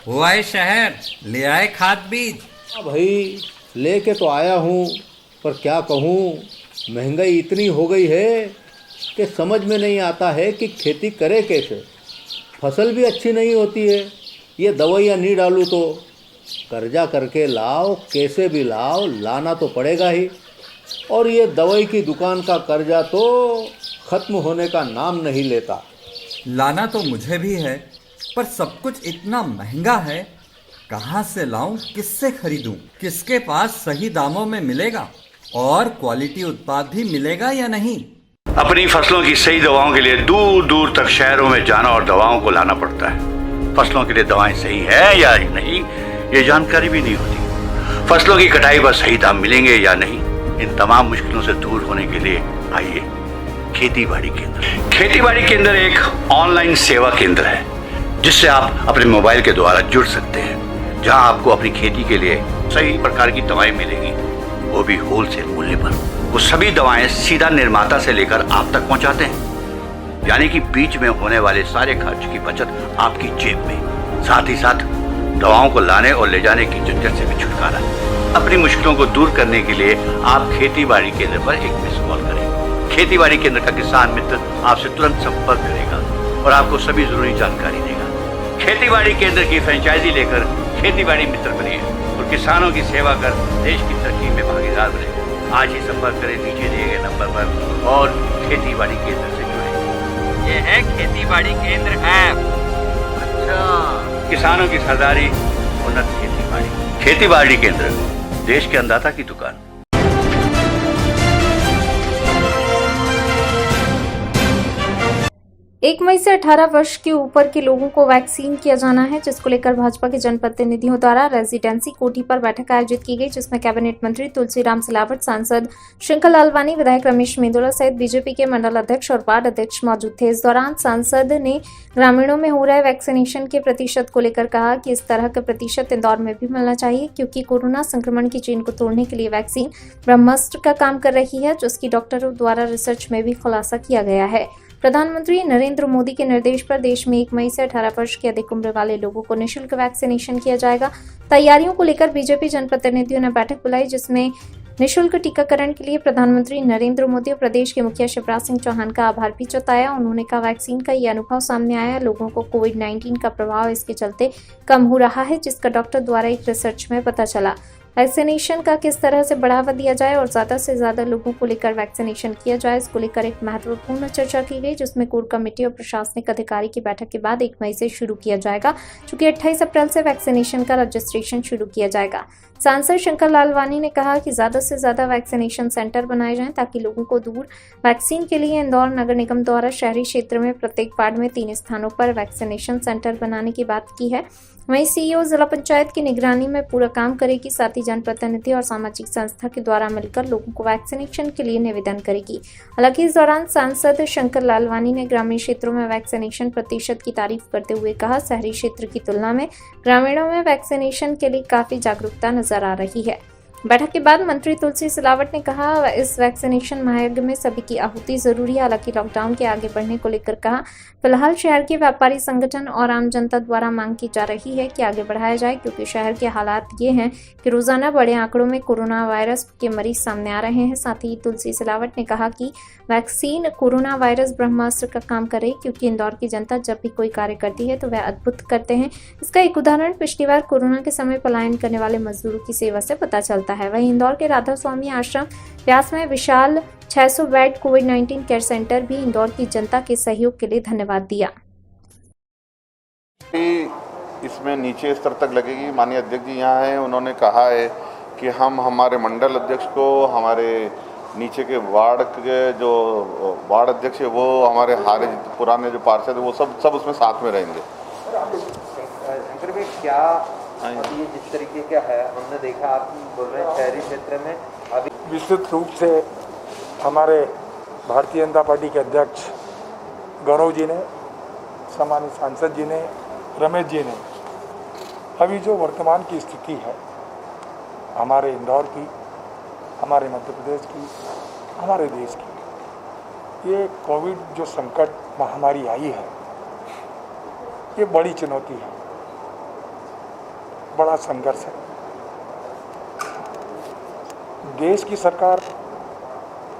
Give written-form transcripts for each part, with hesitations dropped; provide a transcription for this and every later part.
वो आए शहर, ले आए खाद बीज। हाँ भाई, लेके तो आया हूँ, पर क्या कहूँ, महंगाई इतनी हो गई है कि समझ में नहीं आता है कि खेती करे कैसे। फसल भी अच्छी नहीं होती है, ये दवाइयाँ नहीं डालूँ तो। कर्जा करके लाओ, कैसे भी लाओ, लाना तो पड़ेगा ही। और ये दवाई की दुकान का कर्जा तो ख़त्म होने का नाम नहीं लेता। लाना तो मुझे भी है, पर सब कुछ इतना महंगा है। कहाँ से लाऊं, किससे खरीदूं, किसके पास सही दामों में मिलेगा और क्वालिटी उत्पाद भी मिलेगा या नहीं। अपनी फसलों की सही दवाओं के लिए दूर दूर तक शहरों में जाना और दवाओं को लाना पड़ता है। फसलों के लिए दवाएं सही है या नहीं, ये जानकारी भी नहीं होती। फसलों की कटाई पर सही दाम मिलेंगे या नहीं, इन तमाम मुश्किलों से दूर होने के लिए आइए खेती बाड़ी केंद्र। खेती बाड़ी केंद्र एक ऑनलाइन सेवा केंद्र है जिससे आप अपने मोबाइल के द्वारा जुड़ सकते हैं, जहां आपको अपनी खेती के लिए सही प्रकार की दवाएं मिलेंगी, वो भी होलसेल मूल्य पर। वो सभी दवाएं सीधा निर्माता से लेकर आप तक पहुंचाते हैं, यानी कि बीच में होने वाले सारे खर्च की बचत आपकी जेब में। साथ ही साथ दवाओं को लाने और ले जाने की झंझट से भी छुटकारा। अपनी मुश्किलों को दूर करने के लिए आप खेती बाड़ी केंद्र पर एक मिस कॉल करें। खेती बाड़ी केंद्र का किसान मित्र आपसे तुरंत संपर्क करेगा और आपको सभी जरूरी जानकारी देगा। खेती बाड़ी केंद्र की फ्रेंचाइजी लेकर खेती बाड़ी मित्र बनिए और किसानों की सेवा कर देश की तरक्की में भागीदार बने। आज ही संपर्क करें नीचे दिए गए नंबर पर और खेती बाड़ी केंद्र से जुड़े। ये है खेती बाड़ी केंद्र ऐप। अच्छा, किसानों की सरदारी, उन्नत खेती बाड़ी। खेती बाड़ी केंद्र, देश के अन्नदाता की दुकान। 1 मई से 18 वर्ष के ऊपर के लोगों को वैक्सीन किया जाना है, जिसको लेकर भाजपा के जनप्रतिनिधियों द्वारा रेजिडेंसी कोठी पर बैठक आयोजित की गई, जिसमें कैबिनेट मंत्री तुलसीराम सिलावट, सांसद शंकर लालवानी, विधायक रमेश मेंदोला सहित बीजेपी के मंडल अध्यक्ष और वार्ड अध्यक्ष मौजूद थे। इस दौरान सांसद ने ग्रामीणों में हो रहे वैक्सीनेशन के प्रतिशत को लेकर कहा कि इस तरह का प्रतिशत इंदौर में भी मिलना चाहिए, क्योंकि कोरोना संक्रमण की चेन को तोड़ने के लिए वैक्सीन ब्रह्मास्त्र का काम कर रही है, जिसकी डॉक्टरों द्वारा रिसर्च में भी खुलासा किया गया है। प्रधानमंत्री नरेंद्र मोदी के निर्देश पर देश में 1 मई से 18 वर्ष की अधिक उम्र वाले लोगों को निःशुल्क वैक्सीनेशन किया जाएगा। तैयारियों को लेकर बीजेपी जनप्रतिनिधियों ने बैठक बुलाई, जिसमें निःशुल्क टीकाकरण के लिए प्रधानमंत्री नरेंद्र मोदी और प्रदेश के मुखिया शिवराज सिंह चौहान का आभार भी जताया। उन्होंने कहा वैक्सीन का ये अनुभव सामने आया, लोगों को कोविड-19 का प्रभाव इसके चलते कम हो रहा है, जिसका डॉक्टर द्वारा एक रिसर्च में पता चला। वैक्सीनेशन का किस तरह से बढ़ावा दिया जाए और ज्यादा से ज्यादा लोगों को लेकर वैक्सीनेशन किया जाए, इसको लेकर एक महत्वपूर्ण चर्चा की गई, जिसमें कोर कमेटी और प्रशासनिक अधिकारी की बैठक के बाद 1 मई से शुरू किया जाएगा, चूंकि 28 अप्रैल से वैक्सीनेशन का रजिस्ट्रेशन शुरू किया जाएगा। सांसद शंकर लालवानी ने कहा कि ज्यादा से ज्यादा वैक्सीनेशन सेंटर बनाए जाएं, ताकि लोगों को दूर वैक्सीन के लिए इंदौर नगर निगम द्वारा शहरी क्षेत्र में प्रत्येक वार्ड में 3 स्थानों पर वैक्सीनेशन सेंटर बनाने की बात की है। वहीं सीईओ जिला पंचायत की निगरानी में पूरा काम करेगी, साथ ही जनप्रतिनिधि और सामाजिक संस्था के द्वारा मिलकर लोगों को वैक्सीनेशन के लिए निवेदन करेगी। हालांकि इस दौरान सांसद शंकर लालवानी ने ग्रामीण क्षेत्रों में वैक्सीनेशन प्रतिशत की तारीफ करते हुए कहा, शहरी क्षेत्र की तुलना में ग्रामीणों में वैक्सीनेशन के लिए काफी जागरूकता नजर आ रही है। बैठक के बाद मंत्री तुलसी सिलावट ने कहा, इस वैक्सीनेशन महायज्ञ में सभी की आहुति जरूरी है। हालांकि लॉकडाउन के आगे बढ़ने को लेकर कहा, फिलहाल शहर के व्यापारी संगठन और आम जनता द्वारा मांग की जा रही है कि आगे बढ़ाया जाए, क्योंकि शहर के हालात ये हैं कि रोजाना बड़े आंकड़ों में कोरोना वायरस के मरीज सामने आ रहे हैं। साथ ही तुलसी सिलावट ने कहा कि वैक्सीन कोरोना वायरस ब्रह्मास्त्र का काम करे, क्योंकि इंदौर की जनता जब भी कोई कार्य करती है तो वह अद्भुत करते हैं। इसका एक उदाहरण पिछली बार कोरोना के समय पलायन करने वाले मजदूरों की सेवा से पता चलता है। वहीं इंदौर के राधा स्वामी आश्रम व्यास में विशाल 600 बेड कोविड-19 केयर सेंटर भी इंदौर की जनता के सहयोग के लिए धन्यवाद दिया। इसमें नीचे स्तर तक लगेगी। माननीय अध्यक्ष जी यहाँ हैं, उन्होंने कहा है कि हम हमारे मंडल अध्यक्ष को, हमारे नीचे के वार्ड के जो वार्ड अध्यक्ष है वो, हमारे हारे पुराने जो पार्षद है वो सब उसमें साथ में रहेंगे। शंकर भाई, क्या अभी ये जिस तरीके का है, हमने देखा आप बोल रहे हैं शहरी क्षेत्र में अभी विस्तृत रूप से हमारे भारतीय जनता पार्टी के अध्यक्ष गौरव जी ने, सम्मानित सांसद जी ने, रमेश जी ने अभी जो वर्तमान की स्थिति है हमारे इंदौर की, हमारे मध्य प्रदेश की, हमारे देश की, ये कोविड जो संकट महामारी आई है, ये बड़ी चुनौती है। बड़ा संघर्ष है। देश की सरकार,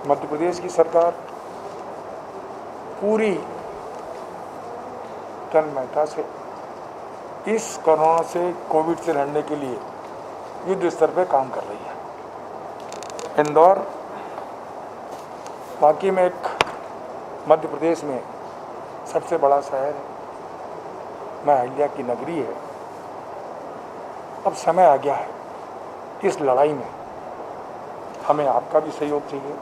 मध्य प्रदेश की सरकार पूरी तन्मयता से इस कोरोना से, कोविड से लड़ने के लिए युद्ध स्तर पर काम कर रही है। इंदौर वाकई में एक मध्य प्रदेश में सबसे बड़ा शहर है, मां अहिल्या की नगरी है। अब समय आ गया है, इस लड़ाई में हमें आपका भी सहयोग चाहिए,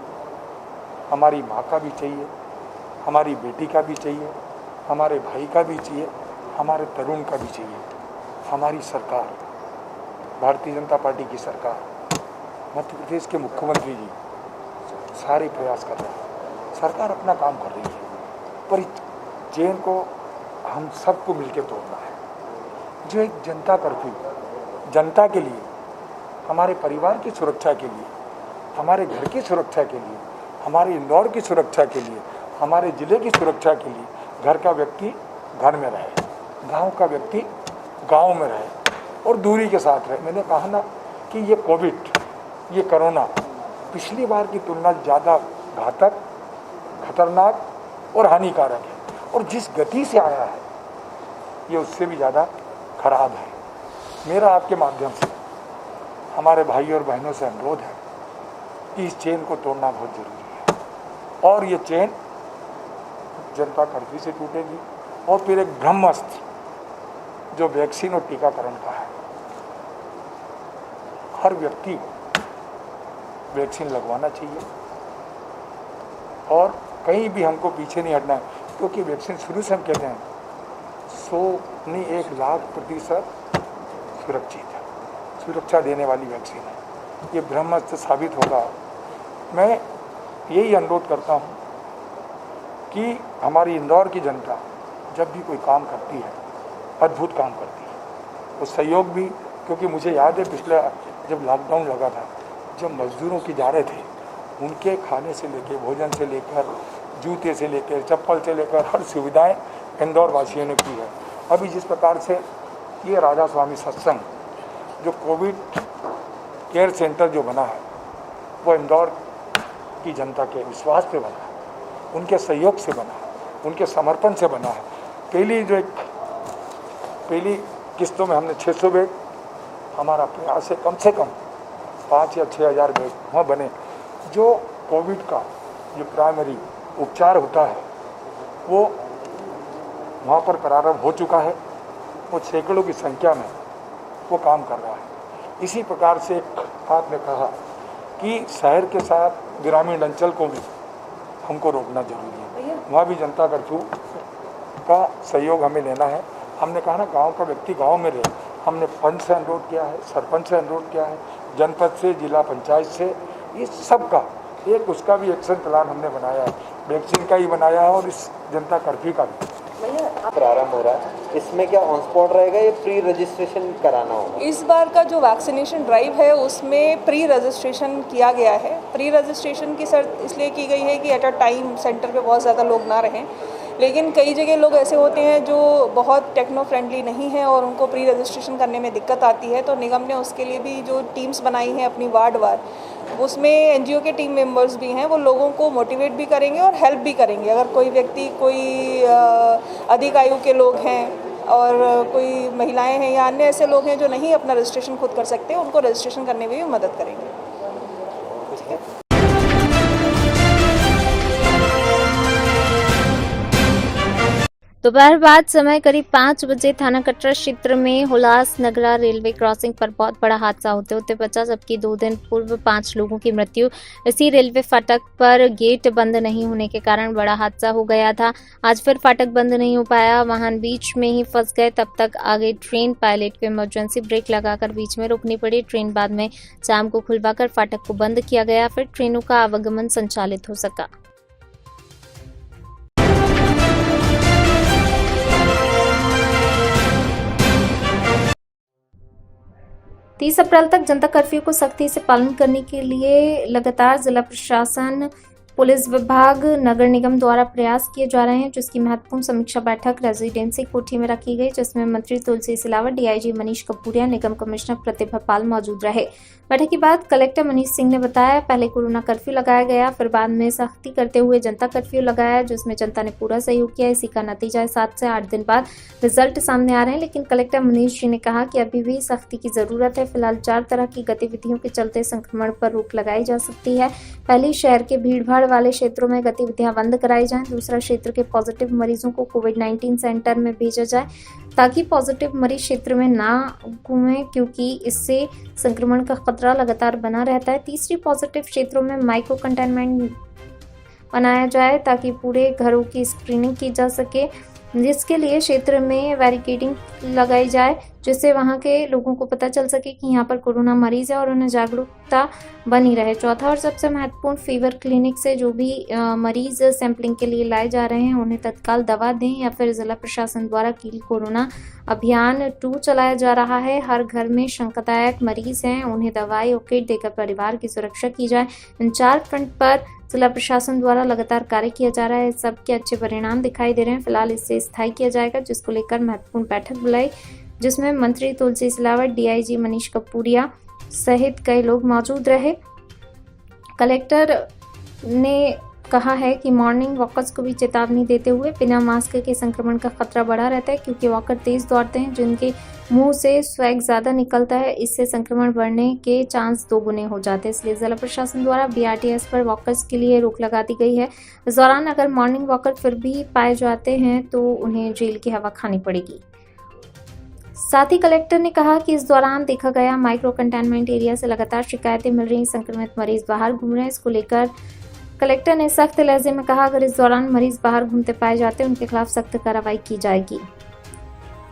हमारी माँ का भी चाहिए, हमारी बेटी का भी चाहिए, हमारे भाई का भी चाहिए, हमारे तरुण का भी चाहिए। हमारी सरकार, भारतीय जनता पार्टी की सरकार, मध्य प्रदेश के मुख्यमंत्री जी सारे प्रयास कर रहे हैं। सरकार अपना काम कर रही है, पर इस चेन को हम सबको मिलकर तोड़ना है। जो एक जनता कर्फ्यू, जनता के लिए, हमारे परिवार की सुरक्षा के लिए, हमारे घर की सुरक्षा के लिए, हमारे इंदौर की सुरक्षा के लिए, हमारे ज़िले की सुरक्षा के लिए, घर का व्यक्ति घर में रहे, गांव का व्यक्ति गांव में रहे और दूरी के साथ रहे। मैंने कहा ना कि ये कोविड, ये कोरोना पिछली बार की तुलना ज़्यादा घातक, खतरनाक और हानिकारक है, और जिस गति से आया है ये उससे भी ज़्यादा खराब है। मेरा आपके माध्यम से हमारे भाई और बहनों से अनुरोध है कि इस चेन को तोड़ना बहुत ज़रूरी है, और ये चेन जनता कर्फ्यू से टूटेगी। और फिर एक ब्रह्मास्त्र जो वैक्सीन और टीकाकरण का है, हर व्यक्ति को वैक्सीन लगवाना चाहिए और कहीं भी हमको पीछे नहीं हटना है, क्योंकि वैक्सीन शुरू से हम कहते हैं 100 नहीं 1,00,000% सुरक्षित है, सुरक्षा देने वाली वैक्सीन है। ये ब्रह्मास्त्र साबित होगा। मैं यही अनुरोध करता हूँ कि हमारी इंदौर की जनता जब भी कोई काम करती है, अद्भुत काम करती है। वो सहयोग भी, क्योंकि मुझे याद है पिछले जब लॉकडाउन लगा था, जब मजदूरों की जा रहे थे, उनके खाने से लेकर, भोजन से लेकर, जूते से लेकर, चप्पल से लेकर हर सुविधाएं इंदौर वासियों ने की है। अभी जिस प्रकार से ये राधा स्वामी सत्संग जो कोविड केयर सेंटर जो बना है, वो इंदौर की जनता के विश्वास पे बना है, उनके सहयोग से बना है, उनके समर्पण से बना है। पहली किस्तों में हमने 600 बेड, हमारा प्रयास है कम से कम 5 या 6,000 बेड वहाँ बने। जो कोविड का जो प्राइमरी उपचार होता है वो वहाँ पर प्रारंभ हो चुका है, वो सैकड़ों की संख्या में वो काम कर रहा है। इसी प्रकार से आपने कहा कि शहर के साथ ग्रामीण अंचल को भी हमको रोकना जरूरी है, वहाँ भी जनता कर्फ्यू का सहयोग हमें लेना है। हमने कहा ना गांव का व्यक्ति गांव में रहे, हमने पंच से अनुरोध किया है, सरपंच से अनुरोध किया है, जनपद से, जिला पंचायत से, ये सब का एक उसका भी एक्शन प्लान हमने बनाया है, वैक्सीन का ही बनाया है और इस जनता कर्फ्यू का भी। प्रारंभ हो रहा है, इसमें क्या ऑन स्पॉट रहेगा या प्री रजिस्ट्रेशन कराना होगा? इस बार का जो वैक्सीनेशन ड्राइव है उसमें प्री रजिस्ट्रेशन किया गया है। प्री रजिस्ट्रेशन की शर्त इसलिए की गई है कि एट अ टाइम सेंटर पे बहुत ज़्यादा लोग ना रहें, लेकिन कई जगह लोग ऐसे होते हैं जो बहुत टेक्नो फ्रेंडली नहीं है और उनको प्री रजिस्ट्रेशन करने में दिक्कत आती है, तो निगम ने उसके लिए भी जो टीम्स बनाई हैं अपनी वार्ड वार, उसमें एनजीओ के टीम मेंबर्स भी हैं, वो लोगों को मोटिवेट भी करेंगे और हेल्प भी करेंगे। अगर कोई व्यक्ति, कोई अधिक आयु के लोग हैं और कोई महिलाएं हैं या अन्य ऐसे लोग हैं जो नहीं अपना रजिस्ट्रेशन खुद कर सकते, उनको रजिस्ट्रेशन करने में भी मदद करेंगे। दोपहर बाद समय करीब 5 बजे थाना कटरा क्षेत्र में हुलास नगरा रेलवे क्रॉसिंग पर बहुत बड़ा हादसा होते होते बचा, जबकि 2 दिन पूर्व 5 लोगों की मृत्यु इसी रेलवे फाटक पर गेट बंद नहीं होने के कारण बड़ा हादसा हो गया था। आज फिर फाटक बंद नहीं हो पाया, वाहन बीच में ही फंस गए। तब तक आगे ट्रेन पायलट को इमरजेंसी ब्रेक लगाकर बीच में रोकनी पड़ी। ट्रेन बाद में जाम को खुलवाकर फाटक को बंद किया गया, फिर ट्रेनों का आवागमन संचालित हो सका। 30 अप्रैल तक जनता कर्फ्यू को सख्ती से पालन करने के लिए लगातार जिला प्रशासन पुलिस विभाग नगर निगम द्वारा प्रयास किए जा रहे हैं, जिसकी महत्वपूर्ण समीक्षा बैठक रेजिडेंसी कोठी में रखी गई, जिसमें मंत्री तुलसी सिलावट, डीआईजी मनीष कपूरिया, निगम कमिश्नर प्रतिभा पाल मौजूद रहे। बैठक के बाद कलेक्टर मनीष सिंह ने बताया, पहले कोरोना कर्फ्यू लगाया गया, फिर बाद में सख्ती करते हुए जनता कर्फ्यू लगाया, जिसमें जनता ने पूरा सहयोग किया। इसी का नतीजा है 7 से 8 दिन बाद रिजल्ट सामने आ रहे हैं। लेकिन कलेक्टर मनीष जी ने कहा कि अभी भी सख्ती की जरूरत है। फिलहाल 4 तरह की गतिविधियों के चलते संक्रमण पर रोक लगाई जा सकती है। पहली, शहर के भीड़भाड़ वाले क्षेत्रों में गतिविधियां बंद कराई जाएं। दूसरा, क्षेत्र के पॉजिटिव मरीजों को कोविड-19 सेंटर में भेजा जाए ताकि पॉजिटिव मरीज क्षेत्र में ना घूमें, क्योंकि इससे संक्रमण का खतरा लगातार बना रहता है। तीसरी, पॉजिटिव क्षेत्रों में माइक्रो कंटेनमेंट बनाया जाए ताकि पूरे घरों की स्क्रीनिंग की जा सके, जिसके लिए क्षेत्र में बैरिकेडिंग लगाई जाए, जिससे वहां के लोगों को पता चल सके कि यहाँ पर कोरोना मरीज है और उन्हें जागरूकता बनी रहे। चौथा और सबसे महत्वपूर्ण, फीवर क्लिनिक से जो भी मरीज सैंपलिंग के लिए लाए जा रहे हैं उन्हें तत्काल दवा दें, या फिर जिला प्रशासन द्वारा किल कोरोना अभियान 2 चलाया जा रहा है। हर घर में शंकादायक मरीज हैं, उन्हें दवाई और किट देकर परिवार की सुरक्षा की जाए। इन 4 फ्रंट पर जिला प्रशासन द्वारा लगातार कार्य किया जा रहा है। सबके अच्छे परिणाम दिखाई दे रहे हैं। फिलहाल इससे स्थायी किया जाएगा, जिसको लेकर महत्वपूर्ण बैठक बुलाई, जिसमें मंत्री तुलसी सिलावट, डीआईजी मनीष कपूरिया सहित कई लोग मौजूद रहे। कलेक्टर ने कहा है कि मॉर्निंग वॉकर्स को भी चेतावनी देते हुए बिना मास्क के संक्रमण का खतरा बढ़ा रहता है, क्योंकि वॉकर तेज दौड़ते हैं, जिनके मुंह से स्वैग ज्यादा निकलता है। इससे संक्रमण बढ़ने के चांस 2 गुने हो जाते हैं। इसलिए जिला प्रशासन द्वारा बीआरटीएस पर वॉकर्स के लिए रोक लगा दी गई है। इस दौरान अगर मॉर्निंग वॉकर फिर भी पाए जाते हैं तो उन्हें जेल की हवा खानी पड़ेगी। साथ ही कलेक्टर ने कहा कि इस दौरान देखा गया माइक्रो कंटेनमेंट एरिया से लगातार शिकायतें मिल रही, संक्रमित मरीज बाहर घूम रहे हैं। इसको लेकर कलेक्टर ने सख्त लहजे में कहा, अगर इस दौरान मरीज बाहर घूमते पाए जाते हैं उनके खिलाफ सख्त कार्रवाई की जाएगी।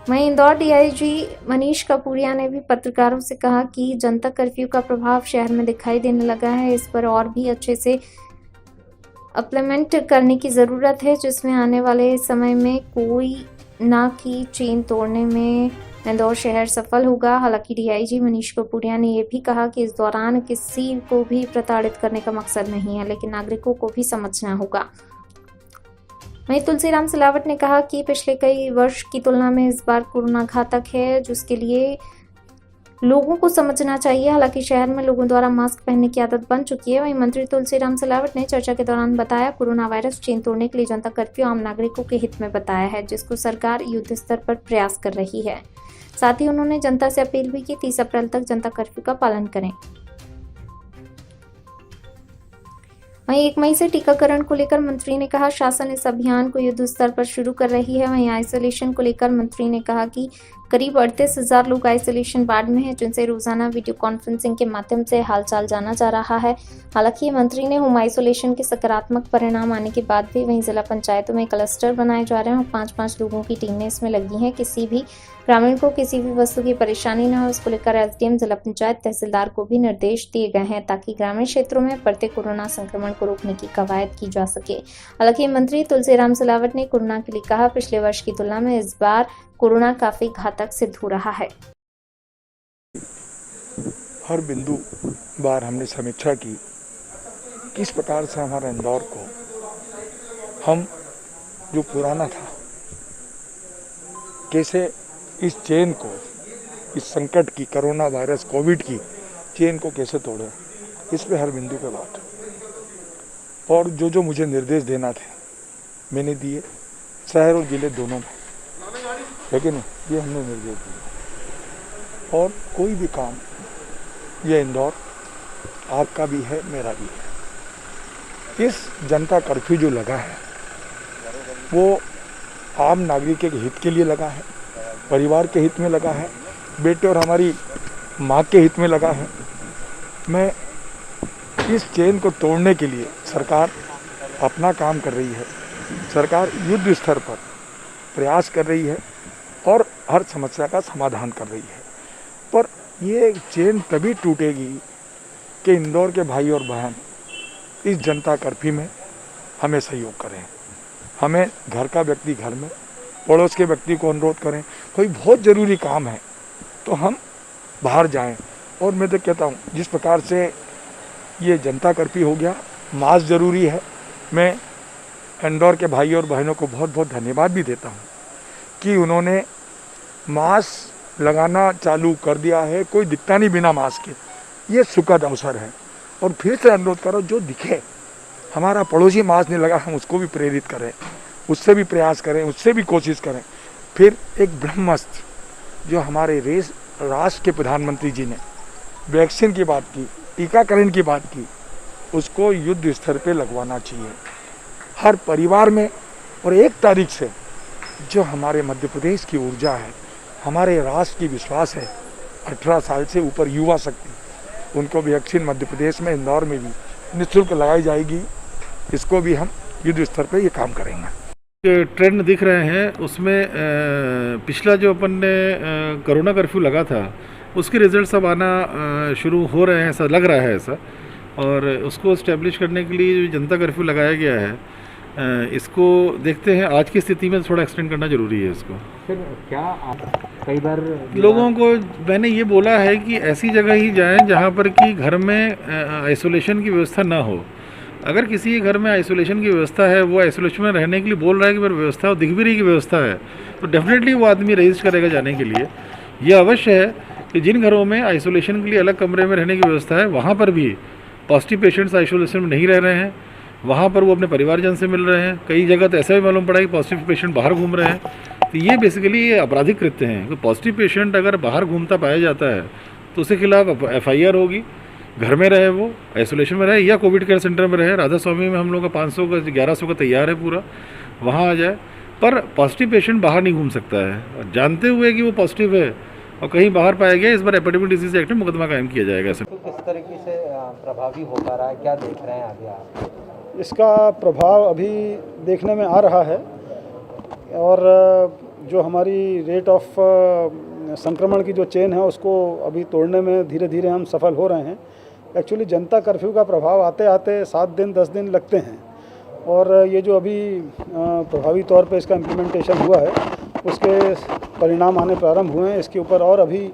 वहीं इंदौर डीआईजी मनीष कपूरिया ने भी पत्रकारों से कहा कि जनता कर्फ्यू का प्रभाव शहर में दिखाई देने लगा है, इस पर और भी अच्छे से इम्प्लीमेंट करने की जरूरत है, जिसमें आने वाले समय में कोई ना की चेन तोड़ने में इंदौर शहर सफल होगा। हालांकि डीआईजी मनीष कपूरिया ने यह भी कहा कि इस दौरान किसी को भी प्रताड़ित करने का मकसद नहीं है, लेकिन नागरिकों को भी समझना होगा। वहीं तुलसीराम सिलावट ने कहा कि पिछले कई वर्ष की तुलना में इस बार कोरोना घातक है, जिसके लिए लोगों को समझना चाहिए। हालांकि शहर में लोगों द्वारा मास्क पहनने की आदत बन चुकी है। वहीं मंत्री तुलसीराम सिलावट ने चर्चा के दौरान बताया, कोरोना वायरस चेन तोड़ने के लिए जनता कर्फ्यू आम नागरिकों के हित में बताया है, जिसको सरकार युद्ध स्तर पर प्रयास कर रही है। साथ ही उन्होंने जनता से अपील भी की 30 अप्रैल तक जनता कर्फ्यू का पालन करें। वहीं 1 मई से टीकाकरण को लेकर मंत्री ने कहा, शासन इस अभियान को युद्ध स्तर पर शुरू कर रही है। वहीं आइसोलेशन को लेकर मंत्री ने कहा कि करीब 38,000 लोग आइसोलेशन वार्ड में हैं, जिनसे रोजाना वीडियो कॉन्फ्रेंसिंग के माध्यम से हालचाल जाना जा रहा है। हालांकि मंत्री ने होम आइसोलेशन के सकारात्मक परिणाम आने के बाद भी वहीं जिला पंचायतों में क्लस्टर बनाए जा रहे हैं और 5-5 लोगों की टीमें इसमें लगी हैं। किसी भी ग्रामीण को किसी भी वस्तु की परेशानी न हो, इसको लेकर एसडीएम, जिला पंचायत, तहसीलदार को भी निर्देश दिए गए हैं, ताकि ग्रामीण क्षेत्रों में बढ़ते कोरोना संक्रमण को रोकने की कवायद की जा सके। हालांकि मंत्री तुलसीराम सिलावट ने कोरोना के लिए कहा, पिछले वर्ष की तुलना में इस बार कोरोना काफी घातक सिद्ध हो रहा है। हर बिंदु बार हमने समीक्षा की, किस प्रकार से हमारा इंदौर को हम जो पुराना था, कैसे इस चेन को, इस संकट की, कोरोना वायरस कोविड की चेन को कैसे तोड़े, इस पे हर बिंदु पे बात। और जो मुझे निर्देश देना थे मैंने दिए, शहर और जिले दोनों में, लेकिन ये हमने निर्देश दिए। और कोई भी काम, ये इंदौर आपका भी है, मेरा भी है। इस जनता कर्फ्यू जो लगा है वो आम नागरिक के हित के लिए लगा है, परिवार के हित में लगा है, बेटे और हमारी माँ के हित में लगा है। मैं इस चेन को तोड़ने के लिए सरकार अपना काम कर रही है। सरकार युद्ध स्तर पर प्रयास कर रही है और हर समस्या का समाधान कर रही है। पर ये चेन तभी टूटेगी कि इंदौर के भाई और बहन इस जनता कर्फ्यू में हमें सहयोग करें। हमें घर का व्यक्ति घर में, पड़ोस के व्यक्ति को अनुरोध करें, कोई बहुत ज़रूरी काम है तो हम बाहर जाएं। और मैं तो कहता हूँ, जिस प्रकार से ये जनता कर्फ्यू हो गया, मास्क ज़रूरी है, मैं इंदौर के भाई और बहनों को बहुत बहुत धन्यवाद भी देता हूँ कि उन्होंने मास्क लगाना चालू कर दिया है। कोई दिखता नहीं बिना मास्क के, ये सुखद अवसर है। और फिर से अनुरोध करो, जो दिखे हमारा पड़ोसी मास्क नहीं लगा, हम उसको भी प्रेरित करें, उससे भी प्रयास करें, उससे भी कोशिश करें। फिर एक ब्रह्मास्त्र जो हमारे राष्ट्र के प्रधानमंत्री जी ने वैक्सीन की बात की, टीकाकरण की बात की, उसको युद्ध स्तर पे लगवाना चाहिए हर परिवार में। और 1 तारीख से जो हमारे मध्य प्रदेश की ऊर्जा है, हमारे राष्ट्र की विश्वास है, 18 साल से ऊपर युवा शक्ति, उनको वैक्सीन मध्य प्रदेश में इंदौर में भी निःशुल्क लगाई जाएगी। इसको भी हम युद्ध स्तर पे ये काम करेंगे। ट्रेंड दिख रहे हैं उसमें पिछला जो अपन ने कोरोना कर्फ्यू लगा था उसके रिजल्ट्स अब आना शुरू हो रहे हैं, ऐसा लग रहा है ऐसा। और उसको इस्टेब्लिश करने के लिए जो जनता कर्फ्यू लगाया गया है, इसको देखते हैं आज की स्थिति में थोड़ा एक्सटेंड करना ज़रूरी है इसको। फिर क्या आप कई बार लोगों को मैंने ये बोला है कि ऐसी जगह ही जाएं जहाँ पर कि घर में आइसोलेशन की व्यवस्था ना हो। अगर किसी के घर में आइसोलेशन की व्यवस्था है, वो आइसोलेशन में रहने के लिए बोल रहा है कि मेरी व्यवस्था और दिख भी रही की व्यवस्था है, तो डेफिनेटली वो आदमी रजिस्ट करेगा जाने के लिए। ये अवश्य है कि जिन घरों में आइसोलेशन के लिए अलग कमरे में रहने की व्यवस्था है, वहाँ पर भी पॉजिटिव पेशेंट्स आइसोलेशन में नहीं रह रहे हैं, वहाँ पर वो अपने परिवारजन से मिल रहे हैं। कई जगह तो ऐसा भी मालूम पड़ा है कि पॉजिटिव पेशेंट बाहर घूम रहे हैं। तो ये बेसिकली ये आपराधिक कृत्य हैं। तो पॉजिटिव पेशेंट अगर बाहर घूमता पाया जाता है तो उसके खिलाफ FIR होगी। घर में रहे, वो आइसोलेशन में रहे या कोविड केयर सेंटर में रहे। राधा स्वामी में हम लोग का 500 का 1100 का तैयार है पूरा, वहाँ आ जाए। पर पॉजिटिव पेशेंट बाहर नहीं घूम सकता है, और जानते हुए कि वो पॉजिटिव है और कहीं बाहर पाया गया, इस बार एपिडेमिक डिजीज एक्ट में मुकदमा कायम किया जाएगा। तो किस तरीके से प्रभावी हो पा रहा है, क्या देख रहे हैं आगे आप? इसका प्रभाव अभी देखने में आ रहा है, और जो हमारी रेट ऑफ संक्रमण की जो चेन है उसको अभी तोड़ने में धीरे धीरे हम सफल हो रहे हैं। एक्चुअली जनता कर्फ्यू का प्रभाव आते आते 7 दिन 10 दिन लगते हैं, और ये जो अभी प्रभावी तौर पे इसका इम्प्लीमेंटेशन हुआ है उसके परिणाम आने प्रारंभ हुए हैं। इसके ऊपर और अभी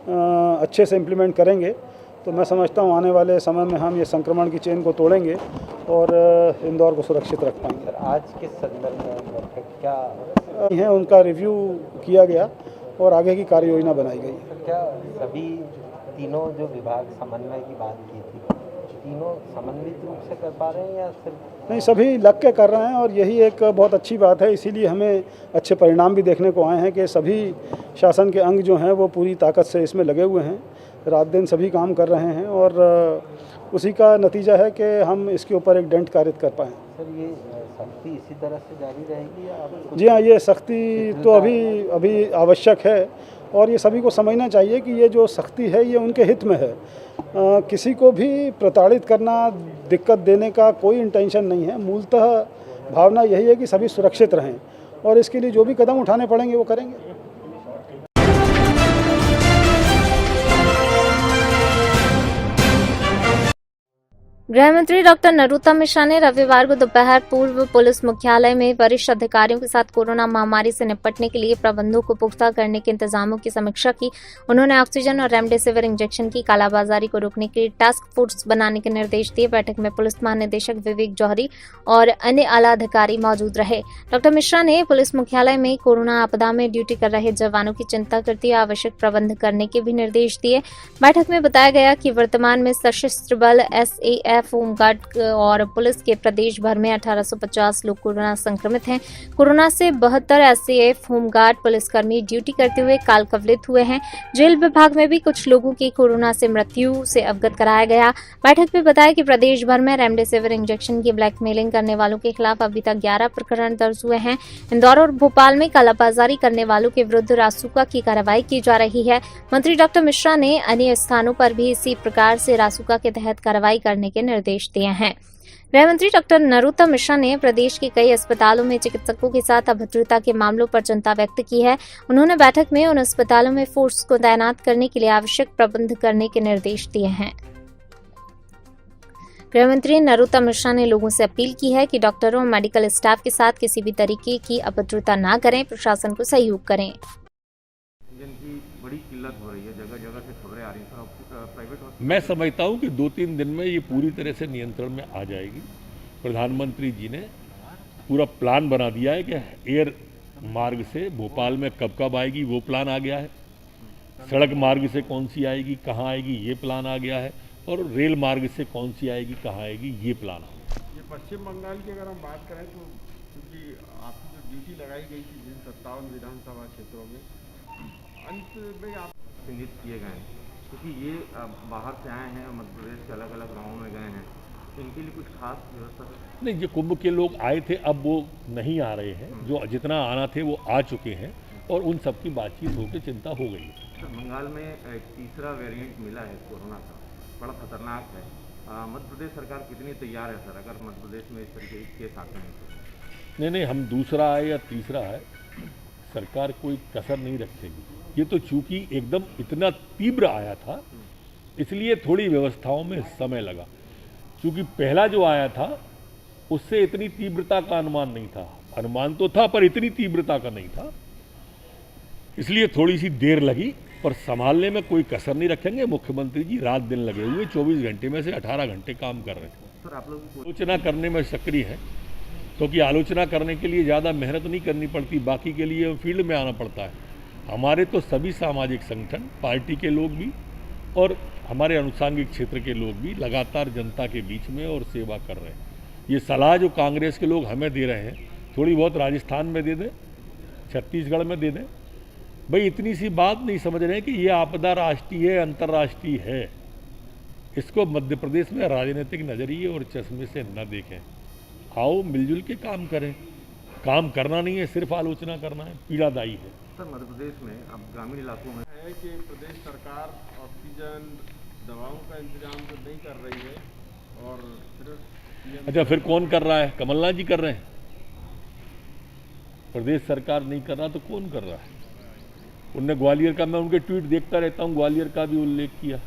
अच्छे से इम्प्लीमेंट करेंगे तो मैं समझता हूँ आने वाले समय में हम ये संक्रमण की चेन को तोड़ेंगे और इंदौर को सुरक्षित रख पाएंगे। सर, आज किस संदर्भ में क्या है उनका रिव्यू किया गया और आगे की कार्य योजना बनाई गई। तो क्या सभी तीनों जो विभाग समन्वय की बात की थी, तीनों समन्वित रूप से कर पा रहे हैं या सिर्फ? नहीं, सभी लग के कर रहे हैं, और यही एक बहुत अच्छी बात है। इसीलिए हमें अच्छे परिणाम भी देखने को आए हैं कि सभी शासन के अंग जो हैं वो पूरी ताकत से इसमें लगे हुए हैं, रात दिन सभी काम कर रहे हैं, और उसी का नतीजा है कि हम इसके ऊपर एक डेंट कारित कर पाएँ। सर, ये सख्ती इसी तरह से जारी रहेगी या? जी हाँ, ये सख्ती तो अभी आवश्यक है, और ये सभी को समझना चाहिए कि ये जो सख्ती है ये उनके हित में है। किसी को भी प्रताड़ित करना, दिक्कत देने का कोई इंटेंशन नहीं है। मूलतः भावना यही है कि सभी सुरक्षित रहें, और इसके लिए जो भी कदम उठाने पड़ेंगे वो करेंगे। गृह मंत्री डॉक्टर नरोत्तम मिश्रा ने रविवार को दोपहर पूर्व पुलिस मुख्यालय में वरिष्ठ अधिकारियों के साथ कोरोना महामारी से निपटने के लिए प्रबंधों को पुख्ता करने के इंतजामों की समीक्षा की। उन्होंने ऑक्सीजन और रेमडेसिविर इंजेक्शन की कालाबाजारी को रोकने के लिए टास्क फोर्स बनाने के निर्देश दिए। बैठक में पुलिस महानिदेशक विवेक जौहरी और अन्य आला अधिकारी मौजूद रहे। डॉक्टर मिश्रा ने पुलिस मुख्यालय में कोरोना आपदा में ड्यूटी कर रहे जवानों की चिंता करते हुए आवश्यक प्रबंध करने के भी निर्देश दिए। बैठक में बताया गया कि वर्तमान में सशस्त्र बल SAF होमगार्ड और पुलिस के प्रदेश भर में 1850 लोग कोरोना संक्रमित हैं। कोरोना से 72 SAF होमगार्ड पुलिसकर्मी ड्यूटी करते हुए काल कवलित हुए हैं। जेल विभाग में भी कुछ लोगों की कोरोना से मृत्यु से अवगत कराया गया। बैठक में बताया कि प्रदेश भर में रेमडेसिविर इंजेक्शन की ब्लैकमेलिंग करने वालों के खिलाफ अभी तक 11 प्रकरण दर्ज हुए हैं। इंदौर और भोपाल में कालाबाजारी करने वालों के विरुद्ध रासुका की कार्रवाई की जा रही है। मंत्री डॉक्टर मिश्रा ने अन्य स्थानों पर भी इसी प्रकार से रासुका के तहत कार्रवाई करने के निर्देश दिए हैं। गृह मंत्री डॉक्टर नरोत्तम मिश्रा ने प्रदेश के कई अस्पतालों में चिकित्सकों के साथ अभद्रता के मामलों पर चिंता व्यक्त की है। उन्होंने बैठक में उन अस्पतालों में फोर्स को तैनात करने के लिए आवश्यक प्रबंध करने के निर्देश दिए हैं। गृह मंत्री नरोत्तम मिश्रा ने लोगों से अपील की है कि डॉक्टरों और मेडिकल स्टाफ के साथ किसी भी तरीके की अभद्रता न करें, प्रशासन को सहयोग करें। जिनकी बड़ी किल्लत हो रही है, जगह जगह से खबरें आ रही हैं प्राइवेट। मैं समझता हूँ कि 2-3 दिन में ये पूरी तरह से नियंत्रण में आ जाएगी, प्रधानमंत्री जी ने पूरा प्लान बना दिया है कि एयर मार्ग से भोपाल में कब कब आएगी वो प्लान आ गया है, सड़क मार्ग से कौन सी आएगी कहाँ आएगी ये प्लान आ गया है, और रेल मार्ग से कौन सी आएगी कहाँ आएगी ये प्लान आ गया है। ये पश्चिम बंगाल की अगर हम बात करें तो क्योंकि आपकी जो ड्यूटी लगाई गई थी जिन 57 विधानसभा क्षेत्रों में अंत में आप चिन्हित किए गए हैं, क्योंकि ये बाहर से आए हैं मध्य प्रदेश के अलग अलग गाँवों में गए हैं, तो इनके लिए कुछ खास व्यवस्था नहीं, जो कुंभ के लोग आए थे अब वो नहीं आ रहे हैं, जो जितना आना थे वो आ चुके हैं और उन सब की बातचीत होकर चिंता हो गई है। सर बंगाल में एक तीसरा वेरिएंट मिला है कोरोना का, बड़ा खतरनाक है। मध्य प्रदेश सरकार कितनी तैयार है सर अगर मध्य प्रदेश में इस तरीके के केस आते हैं तो? नहीं, हम दूसरा आए या तीसरा आए सरकार कोई कसर नहीं रखेगी। ये तो चूंकि एकदम इतना तीव्र आया था इसलिए थोड़ी व्यवस्थाओं में समय लगा, चूंकि पहला जो आया था उससे इतनी तीव्रता का अनुमान नहीं था, अनुमान तो था पर इतनी तीव्रता का नहीं था, इसलिए थोड़ी सी देर लगी, पर संभालने में कोई कसर नहीं रखेंगे। मुख्यमंत्री जी रात दिन लगे हुए 24 घंटे में से 18 घंटे काम कर रहे थे। सर आप लोग आलोचना करने में सक्रिय हैं, क्योंकि आलोचना करने के लिए ज़्यादा मेहनत नहीं करनी पड़ती, बाकी के लिए फील्ड में आना पड़ता है। हमारे तो सभी सामाजिक संगठन, पार्टी के लोग भी और हमारे अनुषांगिक क्षेत्र के लोग भी लगातार जनता के बीच में और सेवा कर रहे हैं। ये सलाह जो कांग्रेस के लोग हमें दे रहे हैं, थोड़ी बहुत राजस्थान में दे दें, छत्तीसगढ़ में दे दें, भाई इतनी सी बात नहीं समझ रहे हैं कि ये आपदा राष्ट्रीय है अंतर्राष्ट्रीय है। इसको मध्य प्रदेश में राजनीतिक नजरिए और चश्मे से न देखें। आओ मिलजुल के काम करें, काम करना नहीं है सिर्फ आलोचना करना है, पीड़ादायी है। सर मध्य प्रदेश में अब ग्रामीण इलाकों में है कि प्रदेश सरकार ऑक्सीजन दवाओं का इंतजाम तो नहीं कर रही है और सिर्फ अच्छा फिर कौन कर रहा है? कमलनाथ जी कर रहे हैं। प्रदेश सरकार नहीं कर रहा तो कौन कर रहा है? उनने ग्वालियर का, मैं उनके ट्वीट देखता रहता हूँ, ग्वालियर का भी उल्लेख किया।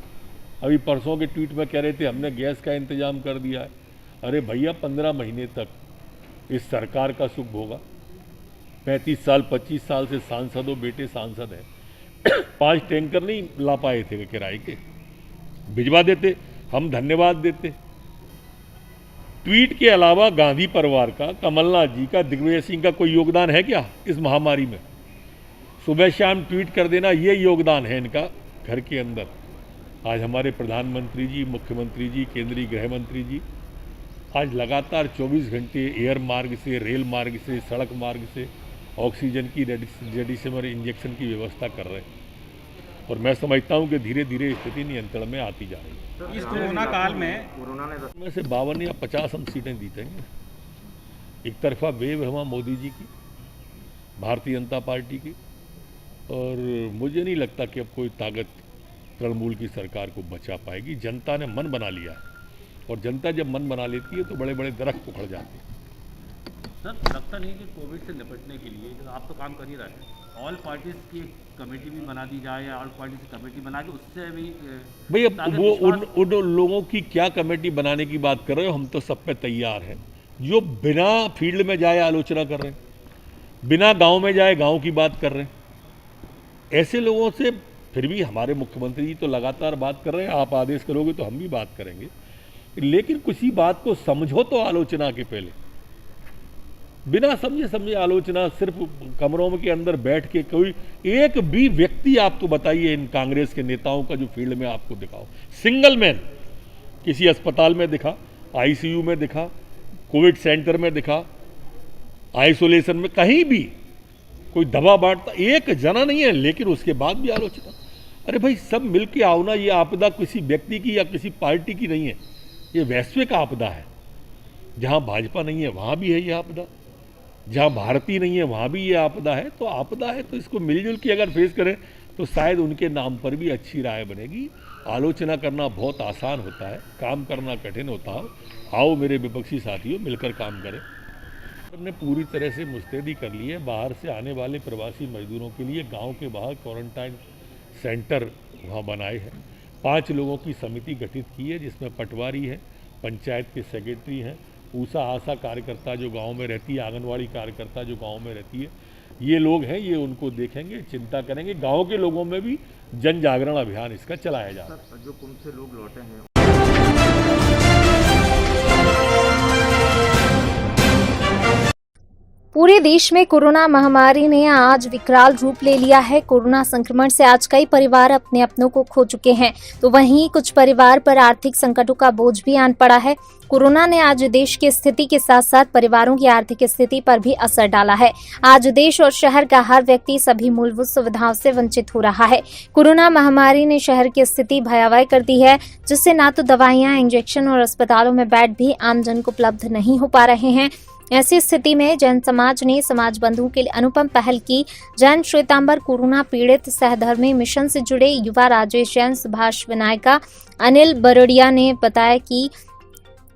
अभी परसों के ट्वीट में कह रहे थे हमने गैस का इंतजाम कर दिया है। अरे भैया 15 महीने तक इस सरकार का सुख भोगा। 35 साल 25 साल से सांसद हो, बेटे सांसद हैं 5 टैंकर नहीं ला पाए थे किराए के, भिजवा देते, हम धन्यवाद देते। ट्वीट के अलावा गांधी परिवार का, कमलनाथ जी का, दिग्विजय सिंह का कोई योगदान है क्या इस महामारी में? सुबह शाम ट्वीट कर देना, ये योगदान है इनका घर के अंदर। आज हमारे प्रधानमंत्री जी, मुख्यमंत्री जी, केंद्रीय गृह मंत्री जी आज लगातार 24 घंटे एयर मार्ग से, रेल मार्ग से, सड़क मार्ग से ऑक्सीजन की रेमडेसिविर इंजेक्शन की व्यवस्था कर रहे हैं, और मैं समझता हूं कि धीरे धीरे स्थिति नियंत्रण में आती जा रही है। इस कोरोना काल में कोरोना ने में से 52 या 50 हम सीटें जीतेंगे। एक तरफा वेव है मोदी जी की, भारतीय जनता पार्टी की, और मुझे नहीं लगता कि अब कोई ताकत तृणमूल की सरकार को बचा पाएगी। जनता ने मन बना लिया है, और जनता जब मन बना लेती है तो बड़े बड़े दरख्त उखड़ जाते हैं। सर लगता नहीं कि कोविड से निपटने के लिए जो आप तो काम कर ही रहे हैं, ऑल पार्टीज की कमेटी भी बना दी जाए, या ऑल पार्टीज की कमेटी बना के उससे भी भाई अब वो उन लोगों की क्या कमेटी बनाने की बात कर रहे हो? हम तो सब पे तैयार हैं जो बिना फील्ड में जाए आलोचना कर रहे हैं, बिना गाँव में जाए गाँव की बात कर रहे हैं। ऐसे लोगों से फिर भी हमारे मुख्यमंत्री जी तो लगातार बात कर रहे हैं, आप आदेश करोगे तो हम भी बात करेंगे, लेकिन किसी बात को समझो तो आलोचना के पहले। बिना समझे आलोचना, सिर्फ कमरों के अंदर बैठ के कोई एक भी व्यक्ति आपको बताइए इन कांग्रेस के नेताओं का जो फील्ड में आपको दिखाओ। सिंगल मैन किसी अस्पताल में दिखा, आईसीयू में दिखा, कोविड सेंटर में दिखा, आइसोलेशन में, कहीं भी कोई दवा बांटता एक जना नहीं है, लेकिन उसके बाद भी आलोचना। अरे भाई सब मिल के आओ ना, ये आपदा किसी व्यक्ति की या किसी पार्टी की नहीं है, ये वैश्विक आपदा है। जहाँ भाजपा नहीं है वहाँ भी है ये आपदा, जहाँ भारतीय नहीं है वहाँ भी ये आपदा है। तो आपदा है तो इसको मिलजुल के अगर फेस करें तो शायद उनके नाम पर भी अच्छी राय बनेगी। आलोचना करना बहुत आसान होता है, काम करना कठिन होता है। आओ मेरे विपक्षी साथियों, मिलकर काम करें। ने पूरी तरह से मुस्तैदी कर ली है। बाहर से आने वाले प्रवासी मजदूरों के लिए गांव के बाहर क्वारंटाइन सेंटर वहां बनाए हैं। 5 लोगों की समिति गठित की है, जिसमें पटवारी है, पंचायत के सेक्रेटरी हैं, ऊषा आशा कार्यकर्ता जो गांव में रहती है, आंगनवाड़ी कार्यकर्ता जो गांव में रहती है, ये लोग हैं, ये उनको देखेंगे, चिंता करेंगे। गाँव के लोगों में भी जन जागरण अभियान इसका चलाया जा रहा है। जो कुंभ से लोग लौटे हैं पूरे देश में कोरोना महामारी ने आज विकराल रूप ले लिया है। कोरोना संक्रमण से आज कई परिवार अपने अपनों को खो चुके हैं, तो वहीं कुछ परिवार पर आर्थिक संकटों का बोझ भी आन पड़ा है। कोरोना ने आज देश की स्थिति के साथ साथ परिवारों की आर्थिक स्थिति पर भी असर डाला है। आज देश और शहर का हर व्यक्ति सभी मूलभूत सुविधाओं से वंचित हो रहा है। कोरोना महामारी ने शहर की स्थिति भयावह कर दी है, जिससे न तो दवाइयां, इंजेक्शन और अस्पतालों में बेड भी आमजन को उपलब्ध नहीं हो पा रहे हैं। ऐसी स्थिति में जैन समाज ने समाज बंधुओं के लिए अनुपम पहल की। जैन श्वेतांबर कोरोना पीड़ित सहधर्मी मिशन से जुड़े युवा राजेश जैन, सुभाष विनायका, अनिल बरोडिया ने बताया कि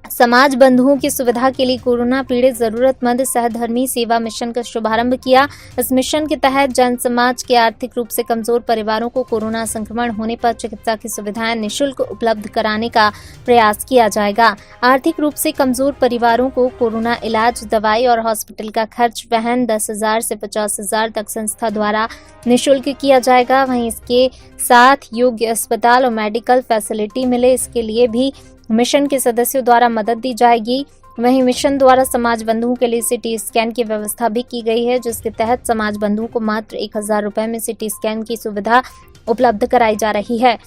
समाज बंधुओं की सुविधा के लिए कोरोना पीड़ित जरूरतमंद सहधर्मी सेवा मिशन का शुभारंभ किया। इस मिशन के तहत जैन समाज के आर्थिक रूप से कमजोर परिवारों को कोरोना संक्रमण होने पर चिकित्सा की सुविधाएं निःशुल्क उपलब्ध कराने का प्रयास किया जाएगा। आर्थिक रूप से कमजोर परिवारों को कोरोना इलाज, दवाई और हॉस्पिटल का खर्च वहन 10,000 से 50,000 तक संस्था द्वारा निःशुल्क किया जाएगा। वहीं इसके साथ योग्य अस्पताल और मेडिकल फैसिलिटी मिले, इसके लिए भी मिशन के सदस्यों द्वारा मदद दी जाएगी। वहीं मिशन द्वारा समाज बंधुओं के लिए सिटी स्कैन की व्यवस्था भी की गई है, जिसके तहत समाज बंधुओं को मात्र 1,000 रुपए में सिटी स्कैन की सुविधा उपलब्ध कराई जा रही है।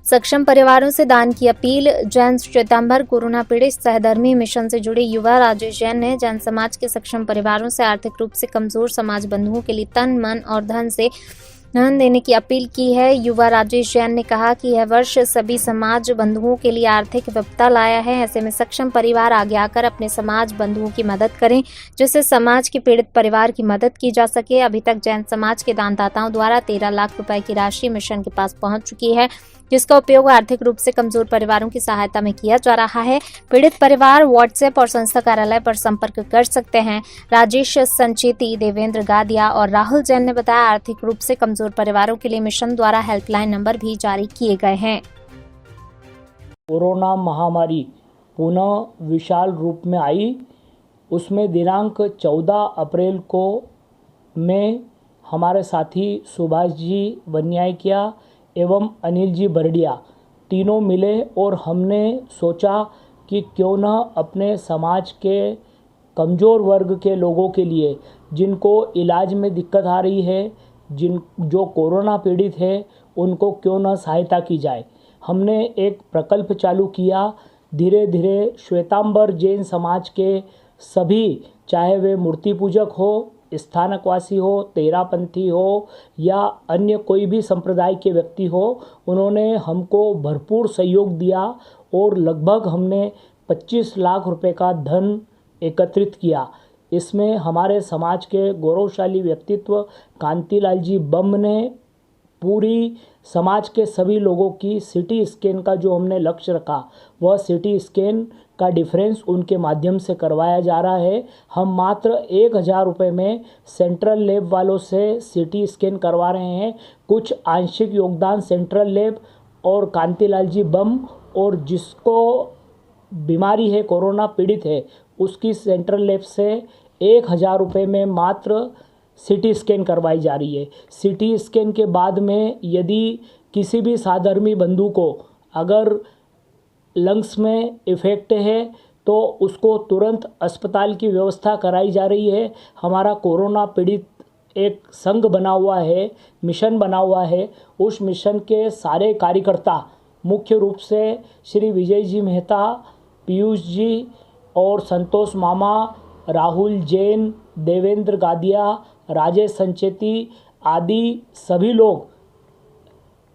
सक्षम परिवारों से दान की अपील। जैन श्वेतांबर कोरोना पीड़ित सहधर्मी मिशन से जुड़े युवा राजेश जैन ने जैन समाज के सक्षम परिवारों से आर्थिक रूप से कमजोर समाज बंधुओं के लिए तन, मन और धन से धन देने की अपील की है। युवा राजेश जैन ने कहा कि यह वर्ष सभी समाज बंधुओं के लिए आर्थिक विपदा लाया है। ऐसे में सक्षम परिवार आगे आकर अपने समाज बंधुओं की मदद करें, जिससे समाज के पीड़ित परिवार की मदद की जा सके। अभी तक जैन समाज के दानदाताओं द्वारा 13 लाख रुपए की राशि मिशन के पास पहुंच चुकी है, जिसका उपयोग आर्थिक रूप से कमजोर परिवारों की सहायता में किया जा रहा है। पीड़ित परिवार व्हाट्सएप और संस्था कार्यालय पर संपर्क कर सकते हैं। राजेश संचेती, देवेंद्र गादिया और राहुल जैन ने बताया, आर्थिक रूप से कमजोर परिवारों के लिए मिशन द्वारा हेल्पलाइन नंबर भी जारी किए गए हैं। कोरोना महामारी पुनः विशाल रूप में आई, उसमें दिनांक 14 अप्रैल को में हमारे साथी सुभाष जी वन्यायकिया एवं अनिल जी बरडिया तीनों मिले और हमने सोचा कि क्यों न अपने समाज के कमज़ोर वर्ग के लोगों के लिए, जिनको इलाज में दिक्कत आ रही है, जो कोरोना पीड़ित है, उनको क्यों न सहायता की जाए। हमने एक प्रकल्प चालू किया। धीरे धीरे श्वेतांबर जैन समाज के सभी, चाहे वे मूर्ति पूजक हो, स्थानकवासी हो, तेरापंथी हो या अन्य कोई भी संप्रदाय के व्यक्ति हो, उन्होंने हमको भरपूर सहयोग दिया और लगभग हमने 25 लाख रुपए का धन एकत्रित किया। इसमें हमारे समाज के गौरवशाली व्यक्तित्व कांतिलाल जी बम ने पूरी समाज के सभी लोगों की सिटी स्कैन का जो हमने लक्ष्य रखा, वह सिटी स्कैन का डिफरेंस उनके माध्यम से करवाया जा रहा है। हम मात्र 1,000 रुपये में सेंट्रल लैब वालों से सिटी स्कैन करवा रहे हैं। कुछ आंशिक योगदान सेंट्रल लैब और कांतिलाल जी बम, और जिसको बीमारी है, कोरोना पीड़ित है, उसकी सेंट्रल लैब से 1,000 रुपये में मात्र सिटी स्कैन करवाई जा रही है। सिटी स्कैन के बाद में यदि किसी भी साधर्मी बंधु को अगर लंग्स में इफ़ेक्ट है तो उसको तुरंत अस्पताल की व्यवस्था कराई जा रही है। हमारा कोरोना पीड़ित एक संघ बना हुआ है, मिशन बना हुआ है। उस मिशन के सारे कार्यकर्ता, मुख्य रूप से श्री विजय जी मेहता, पीयूष जी और संतोष मामा, राहुल जैन, देवेंद्र गादिया, राजेश संचेती आदि सभी लोग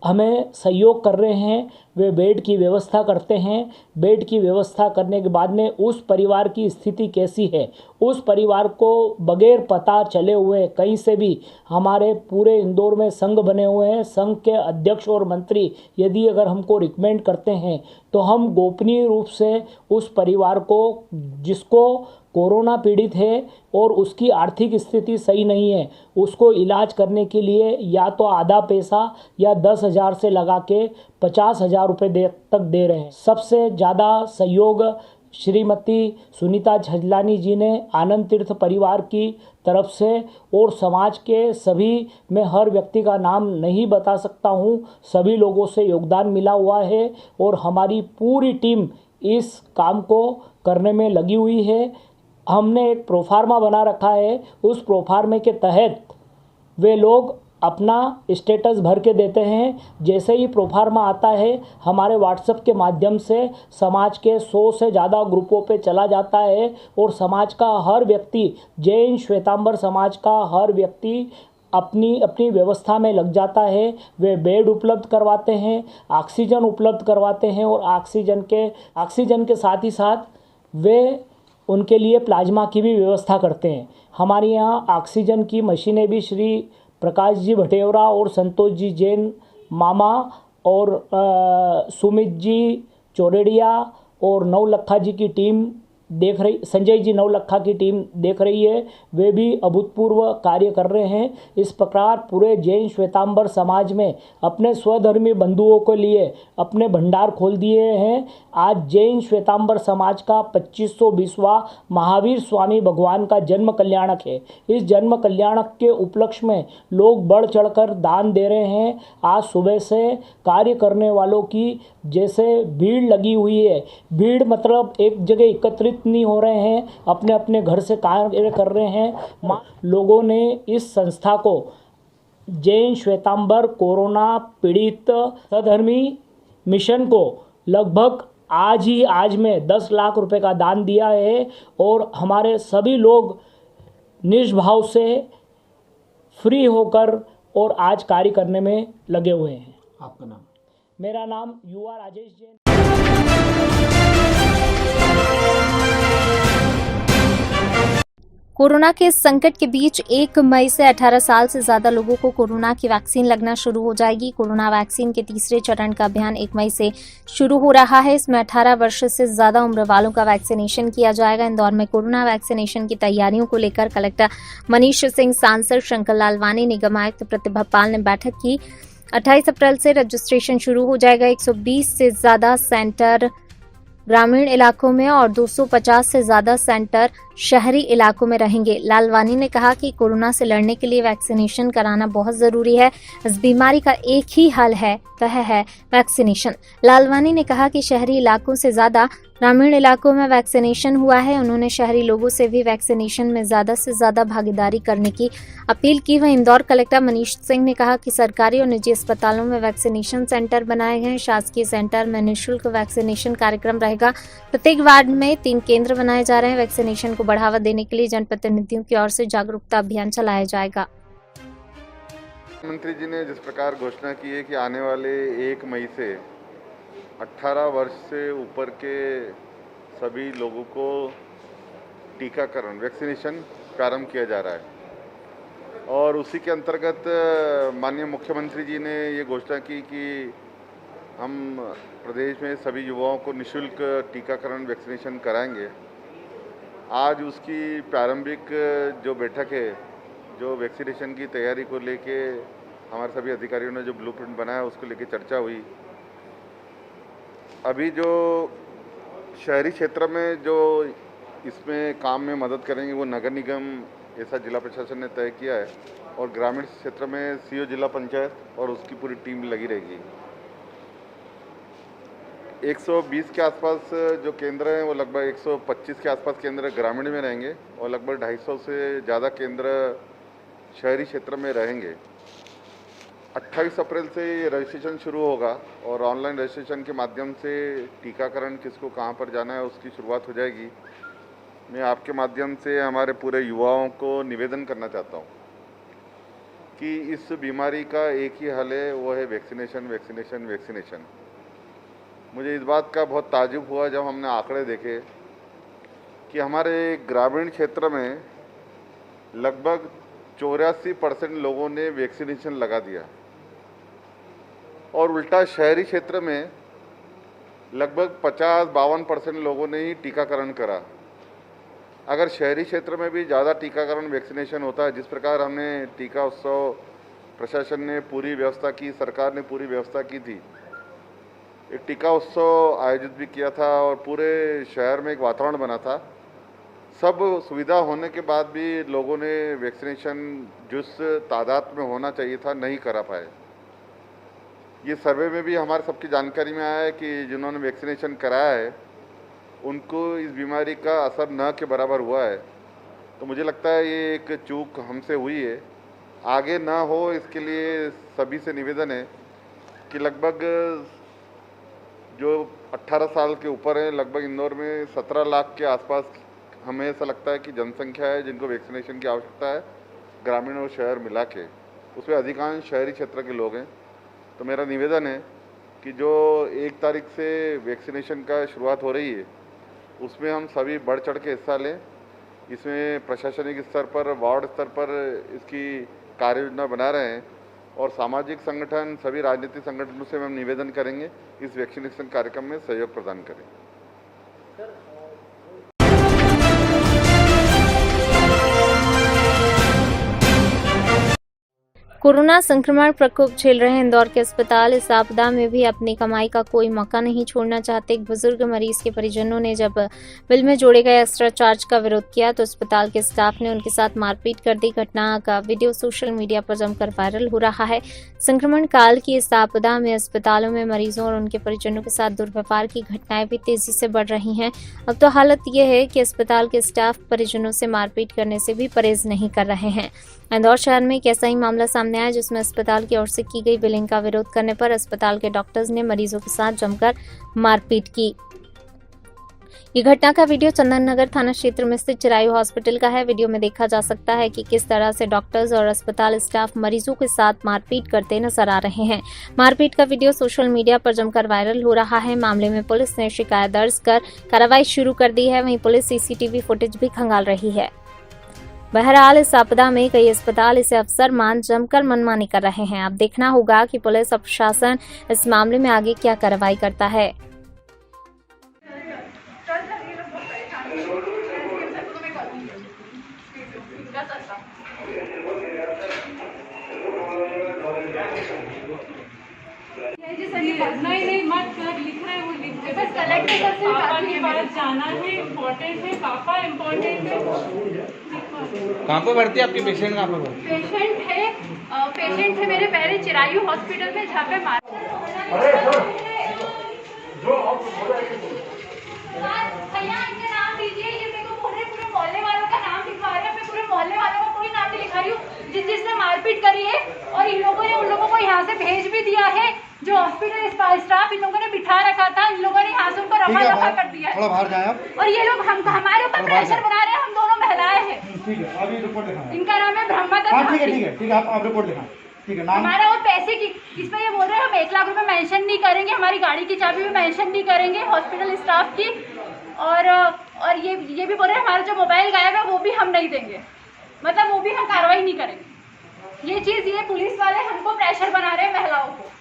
हमें सहयोग कर रहे हैं। वे बेड की व्यवस्था करते हैं। बेड की व्यवस्था करने के बाद में उस परिवार की स्थिति कैसी है, उस परिवार को बगैर पता चले हुए कहीं से भी, हमारे पूरे इंदौर में संघ बने हुए हैं, संघ के अध्यक्ष और मंत्री यदि अगर हमको रिकमेंड करते हैं तो हम गोपनीय रूप से उस परिवार को, जिसको कोरोना पीड़ित है और उसकी आर्थिक स्थिति सही नहीं है, उसको इलाज करने के लिए या तो आधा पैसा या 10,000 से लगा के 50,000 रुपये तक दे रहे हैं। सबसे ज़्यादा सहयोग श्रीमती सुनीता झजलानी जी ने आनंद तीर्थ परिवार की तरफ से, और समाज के सभी, मैं हर व्यक्ति का नाम नहीं बता सकता हूँ, सभी लोगों से योगदान मिला हुआ है और हमारी पूरी टीम इस काम को करने में लगी हुई है। हमने एक प्रोफार्मा बना रखा है। उस प्रोफार्मे के तहत वे लोग अपना स्टेटस भर के देते हैं। जैसे ही प्रोफार्मा आता है हमारे व्हाट्सएप के माध्यम से समाज के 100 से ज़्यादा ग्रुपों पे चला जाता है और समाज का हर व्यक्ति, जैन श्वेतांबर समाज का हर व्यक्ति अपनी अपनी व्यवस्था में लग जाता है। वे बेड उपलब्ध करवाते हैं, ऑक्सीजन उपलब्ध करवाते हैं और ऑक्सीजन के साथ ही साथ वे उनके लिए प्लाज्मा की भी व्यवस्था करते हैं। हमारे यहाँ ऑक्सीजन की मशीनें भी श्री प्रकाश जी भटेवरा और संतोष जी जैन मामा और सुमित जी चौरेडिया और नवलखा जी की टीम देख रही, संजय जी नवलखा की टीम देख रही है। वे भी अभूतपूर्व कार्य कर रहे हैं। इस प्रकार पूरे जैन श्वेतांबर समाज में अपने स्वधर्मी बंधुओं के लिए अपने भंडार खोल दिए हैं। आज जैन श्वेतांबर समाज का 2520वां महावीर स्वामी भगवान का जन्म कल्याणक है। इस जन्म कल्याणक के उपलक्ष्य में लोग बढ़ चढ़कर दान दे रहे हैं। आज सुबह से कार्य करने वालों की जैसे भीड़ लगी हुई है। भीड़ मतलब एक जगह एकत्रित नहीं हो रहे हैं, अपने अपने घर से कार्य कर रहे हैं। लोगों ने इस संस्था को, जैन श्वेतांबर कोरोना पीड़ित सधर्मी मिशन को लगभग आज में 10 लाख रुपए का दान दिया है और हमारे सभी लोग निष्भाव से फ्री होकर और आज कार्य करने में लगे हुए हैं। आपका नाम? मेरा नाम युवा राजेश जैन। कोरोना के संकट के बीच 1 मई से 18 साल से ज्यादा लोगों को कोरोना की वैक्सीन लगना शुरू हो जाएगी। कोरोना वैक्सीन के तीसरे चरण का अभियान 1 मई से शुरू हो रहा है। इसमें 18 वर्ष से ज्यादा उम्र वालों का वैक्सीनेशन किया जाएगा। इंदौर में कोरोना वैक्सीनेशन की तैयारियों को लेकर कलेक्टर मनीष सिंह, सांसद शंकर लालवानी, निगम आयुक्त प्रतिभा पाल ने बैठक की। 28 अप्रैल से रजिस्ट्रेशन शुरू हो जाएगा। 120 से ज्यादा सेंटर ग्रामीण इलाकों में और 250 से ज्यादा सेंटर शहरी इलाकों में रहेंगे। लालवानी ने कहा कि कोरोना से लड़ने के लिए वैक्सीनेशन कराना बहुत जरूरी है। इस बीमारी का एक ही हल है, वह है वैक्सीनेशन। लालवानी ने कहा कि शहरी इलाकों से ज्यादा ग्रामीण इलाकों में वैक्सीनेशन हुआ है। उन्होंने शहरी लोगों से भी वैक्सीनेशन में ज्यादा से ज्यादा भागीदारी करने की अपील की। वहीं इंदौर कलेक्टर मनीष सिंह ने कहा कि सरकारी और निजी अस्पतालों में वैक्सीनेशन सेंटर बनाए गए हैं। शासकीय सेंटर में निःशुल्क वैक्सीनेशन कार्यक्रम रहेगा। प्रत्येक वार्ड में 3 केंद्र बनाए जा रहे हैं। वैक्सीनेशन को बढ़ावा देने के लिए जनप्रतिनिधियों की ओर से जागरूकता अभियान चलाया जाएगा। मंत्री जी ने जिस प्रकार घोषणा की है कि आने वाले 1 मई से 18 वर्ष से ऊपर के सभी लोगों को टीकाकरण वैक्सीनेशन प्रारंभ किया जा रहा है और उसी के अंतर्गत माननीय मुख्यमंत्री जी ने ये घोषणा की कि हम प्रदेश में सभी युवाओं को निःशुल्क टीकाकरण वैक्सीनेशन कराएंगे। आज उसकी प्रारंभिक जो बैठक है, जो वैक्सीनेशन की तैयारी को लेके हमारे सभी अधिकारियों ने जो ब्लूप्रिंट बनाया उसको लेके चर्चा हुई। अभी जो शहरी क्षेत्र में जो इसमें काम में मदद करेंगे वो नगर निगम, ऐसा जिला प्रशासन ने तय किया है और ग्रामीण क्षेत्र में सीओ जिला पंचायत और उसकी पूरी टीम लगी रहेगी। 120 के आसपास जो केंद्र हैं वो लगभग 125 के आसपास केंद्र ग्रामीण में रहेंगे और लगभग 250 से ज़्यादा केंद्र शहरी क्षेत्र में रहेंगे। 28 अप्रैल से ये रजिस्ट्रेशन शुरू होगा और ऑनलाइन रजिस्ट्रेशन के माध्यम से टीकाकरण किसको कहाँ पर जाना है उसकी शुरुआत हो जाएगी। मैं आपके माध्यम से हमारे पूरे युवाओं को निवेदन करना चाहता हूँ कि इस बीमारी का एक ही हल है, वो है वैक्सीनेशन, वैक्सीनेशन, वैक्सीनेशन। मुझे इस बात का बहुत ताज्जुब हुआ जब हमने आंकड़े देखे कि हमारे ग्रामीण क्षेत्र में लगभग 84% लोगों ने वैक्सीनेशन लगा दिया और उल्टा शहरी क्षेत्र में लगभग 50-52% लोगों ने ही टीकाकरण करा। अगर शहरी क्षेत्र में भी ज़्यादा टीकाकरण वैक्सीनेशन होता है, जिस प्रकार हमने टीका उत्सव प्रशासन ने पूरी व्यवस्था की, सरकार ने पूरी व्यवस्था की थी, एक टीका उत्सव आयोजित भी किया था और पूरे शहर में एक वातावरण बना था। सब सुविधा होने के बाद भी लोगों ने वैक्सीनेशन जिस तादाद में होना चाहिए था नहीं करा पाए। ये सर्वे में भी हमारे सबकी जानकारी में आया है कि जिन्होंने वैक्सीनेशन कराया है उनको इस बीमारी का असर न के बराबर हुआ है, तो मुझे लगता है ये एक चूक हमसे हुई है। आगे ना हो इसके लिए सभी से निवेदन है कि लगभग जो 18 साल के ऊपर है, लगभग इंदौर में 17 लाख के आसपास हमें ऐसा लगता है कि जनसंख्या है जिनको वैक्सीनेशन की आवश्यकता है, ग्रामीण और शहर मिला के। उसमें अधिकांश शहरी क्षेत्र के लोग हैं। तो मेरा निवेदन है कि जो 1 तारीख से वैक्सीनेशन का शुरुआत हो रही है उसमें हम सभी बढ़ चढ़ के हिस्सा लें। इसमें प्रशासनिक स्तर पर, वार्ड स्तर पर इसकी कार्य योजना बना रहे हैं और सामाजिक संगठन, सभी राजनीतिक संगठनों से हम निवेदन करेंगे इस वैक्सीनेशन कार्यक्रम में सहयोग प्रदान करें। कोरोना संक्रमण प्रकोप झेल रहे इंदौर के अस्पताल इस आपदा में भी अपनी कमाई का कोई मौका नहीं छोड़ना चाहते। एक बुजुर्ग मरीज के परिजनों ने जब बिल में जोड़े गए एक्स्ट्रा चार्ज का विरोध किया तो अस्पताल के स्टाफ ने उनके साथ मारपीट कर दी। घटना का वीडियो सोशल मीडिया पर जमकर वायरल हो रहा है। संक्रमण काल की इस आपदा में अस्पतालों में मरीजों और उनके परिजनों के साथ दुर्व्यवहार की घटनाएं भी तेजी से बढ़ रही हैं। अब तो हालत यह है कि अस्पताल के स्टाफ परिजनों से मारपीट करने से भी परहेज नहीं कर रहे हैं। इंदौर शहर में एक ऐसा ही मामला सामने आया जिसमें अस्पताल की ओर से की गई बिलिंग का विरोध करने पर अस्पताल के डॉक्टर्स ने मरीजों के साथ जमकर मारपीट की। ये घटना का वीडियो चंदन नगर थाना क्षेत्र में स्थित चिरायु हॉस्पिटल का है। वीडियो में देखा जा सकता है कि किस तरह से डॉक्टर्स और अस्पताल स्टाफ मरीजों के साथ मारपीट करते नजर आ रहे हैं। मारपीट का वीडियो सोशल मीडिया पर जमकर वायरल हो रहा है। मामले में पुलिस ने शिकायत दर्ज कर कार्रवाई शुरू कर दी है। वहीं पुलिस सीसीटीवी फुटेज भी खंगाल रही है। बहरहाल इस आपदा में कई अस्पताल इसे अवसर मान जमकर मनमानी कर रहे हैं। अब देखना होगा कि पुलिस और प्रशासन इस मामले में आगे क्या कार्रवाई करता है। नहीं मत कर, लिख रहे हैं वो लिख दे। बस कलेक्टर सर से आपके पास जाना है, इम्पोर्टेंट है पापा, इम्पोर्टेंट है। कहाँ पे भर्ती है आपकी पेशेंट? कहाँ पे भर्ती? पेशेंट है मेरे पहले चिरायु हॉस्पिटल में जहाँ पे मार भैया इनके नाम दीजिए। ये मेरे को पूरे मोहल्ले वालों का नाम लिखवा रहे हैं। मैं पूरे मोहल्ले वालों का कोई नाम नहीं लिखा रही हूँ जिसने मारपीट करी है। और इन लोगों ने उन लोगों को यहाँ से भेज भी दिया है। जो हॉस्पिटल स्टाफ इन लोगों ने बिठा रखा था, इन लोगों ने यहाँ से उनको रफा दफा कर दिया है। थोड़ा बाहर जाए आप। और ये लोग हमारे ऊपर प्रेशर बना रहे हैं। हम दोनों महिलाएं हैं। ठीक है, अभी रिपोर्ट लिखाएं। इनका नाम है ब्रह्मदत्त। हाँ ठीक है आप रिपोर्ट लिखाएं। ठीक है, नाम हमारा और पैसे की इसमें ये बोल रहे हैं हम 1 लाख रुपए मेंशन नहीं करेंगे, हमारी गाड़ी की चाबी भी मेंशन नहीं करेंगे हॉस्पिटल स्टाफ की। और ये भी बोल रहे हैं हमारा जो मोबाइल गायब है वो भी हम नहीं देंगे, मतलब वो भी हम कार्रवाई नहीं करेंगे। ये चीज ये पुलिस वाले हमको प्रेशर बना रहे हैं महिलाओं को।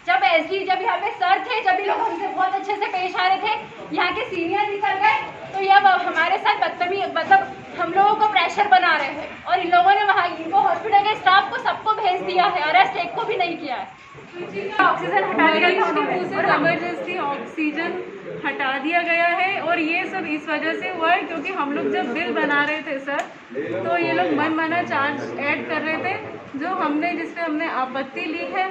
जब यहाँ पे सर थे, जब ये लोग हमसे बहुत अच्छे से पेश आ रहे थे, यहाँ के सीनियर निकल गए तो ये अब हमारे साथ बदतमीजी, मतलब हम लोगों को प्रेशर बना रहे हैं। और इन लोगों ने वहाँ इनको हॉस्पिटल के स्टाफ को सबको भेज दिया है, अरेस्ट एक को भी नहीं किया है। ऑक्सीजन हटा दिया था, इमरजेंसी ऑक्सीजन हटा दिया गया है। और ये सब इस वजह से हुआ है क्योंकि हम लोग जब बिल बना रहे थे सर, तो ये लोग मनमाना चार्ज ऐड कर रहे थे जिसपे हमने आपत्ति ली है।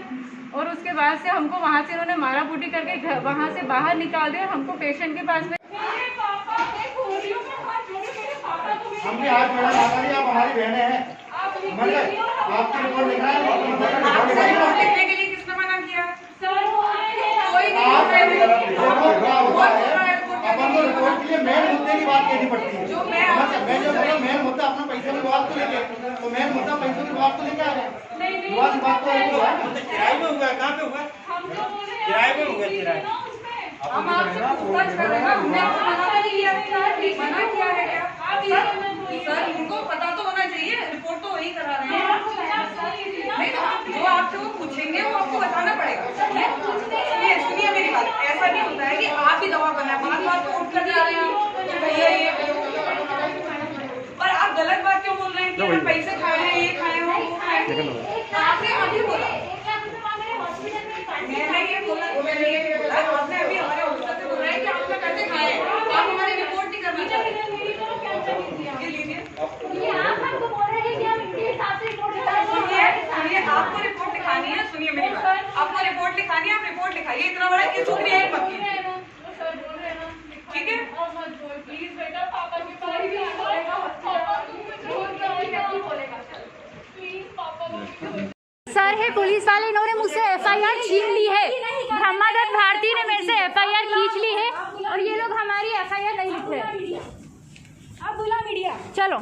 और उसके बाद से हमको वहाँ से इन्होंने मारा पीटी करके वहाँ से बाहर निकाल दिया। हमको पेशेंट के पास में हमने आज मैडम माता जी आप हमारी बहनें हैं, आपकी रिपोर्ट लिखना है। लिखने के लिए किसने मना किया? अपन को रिपोर्ट के लिए मेन मुद्दे की बात कहनी पड़ती है। मैं जो बोला मेन मुद्दा अपना पैसे के विवाद को लेके, तो मेन मुद्दा पैसों के विवाद को लेके आ रहे हैं। विवाद की बात तो किराए में हुआ है। कहाँ पे हुआ? किराए में हुआ। किराए हम आपसे पूछताछ कर रहे हैं। हमने आपको मना किया है क्या? सर उनको पता तो होना चाहिए, रिपोर्ट तो वही करा रहे हैं। नहीं तो जो आपसे वो पूछेंगे वो आपको बताना पड़ेगा। ये सुनिए मेरी बात, ऐसा नहीं होता है कि आप ही दवा बनाए, बात को उठ कर जा रहे हैं भैया ये। और आप गलत बात क्यों बोल रहे हैं कि हम पैसे खाए हैं, ये खाए हो वो खाए? आपने अभी बोला, मैंने ये बोला, आपने अभी हमारे ऑफिसर से बोल रहा है कि आपने पैसे खाए, आप हमारी रिपोर्ट नहीं करना चाहते। सुनिए आपको रिपोर्ट लिखानी है, सुनिए मेरी बात, आपको रिपोर्ट लिखानी है, आप रिपोर्ट लिखाइए। इतना बड़ा इशू क्रिएट मत कीजिए, ठीक है? पुलिस वाले इन्होंने मुझसे FIR छीन ली है। ब्रह्मादत्त भारती ने मेरे से FIR खींच ली है और ये लोग हमारी FIR नहीं लिख रहे। अब बुला मीडिया। चलो,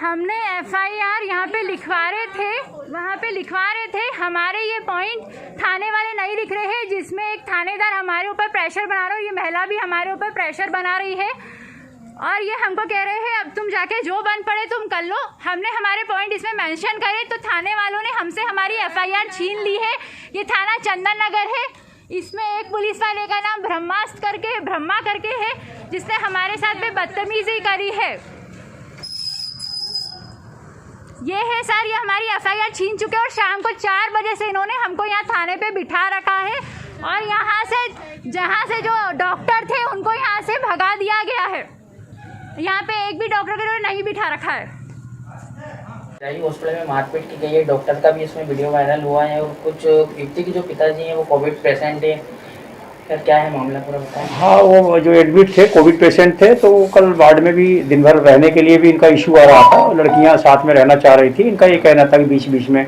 हमने FIR यहाँ पे लिखवा रहे थे, वहाँ पे लिखवा रहे थे, हमारे ये पॉइंट थाने वाले नहीं लिख रहे हैं, जिसमें एक थानेदार हमारे ऊपर प्रेशर बना रहा है। ये महिला भी हमारे ऊपर प्रेशर बना रही है और ये हमको कह रहे हैं अब तुम जाके जो बन पड़े तुम कर लो। हमने हमारे पॉइंट इसमें मेंशन करे तो थाने वालों ने हमसे हमारी FIR छीन ली है। ये थाना चंदन नगर है। इसमें एक पुलिस वाले का नाम ब्रह्मा करके है, जिसने हमारे साथ में बदतमीजी करी है। ये है सर, ये हमारी FIR छीन चुके हैं और शाम को 4 बजे से इन्होंने हमको यहाँ थाने पे बिठा रखा है और यहाँ से जहाँ से जो डॉक्टर थे उनको यहाँ से भगा दिया गया है। यहाँ पे एक भी डॉक्टर को नहीं बिठा रखा है। हॉस्पिटल में मारपीट की गई है, डॉक्टर का भी इसमें वीडियो वायरल हुआ है और कुछ युवती के जो पिताजी हैं वो कोविड पेशेंट है। सर क्या है मामला पूरा बताएं। हाँ, वो जो एडमिट थे कोविड पेशेंट थे, तो कल वार्ड में भी दिन भर रहने के लिए भी इनका इशू आ रहा था। लड़कियां साथ में रहना चाह रही थी। इनका ये कहना था कि बीच बीच में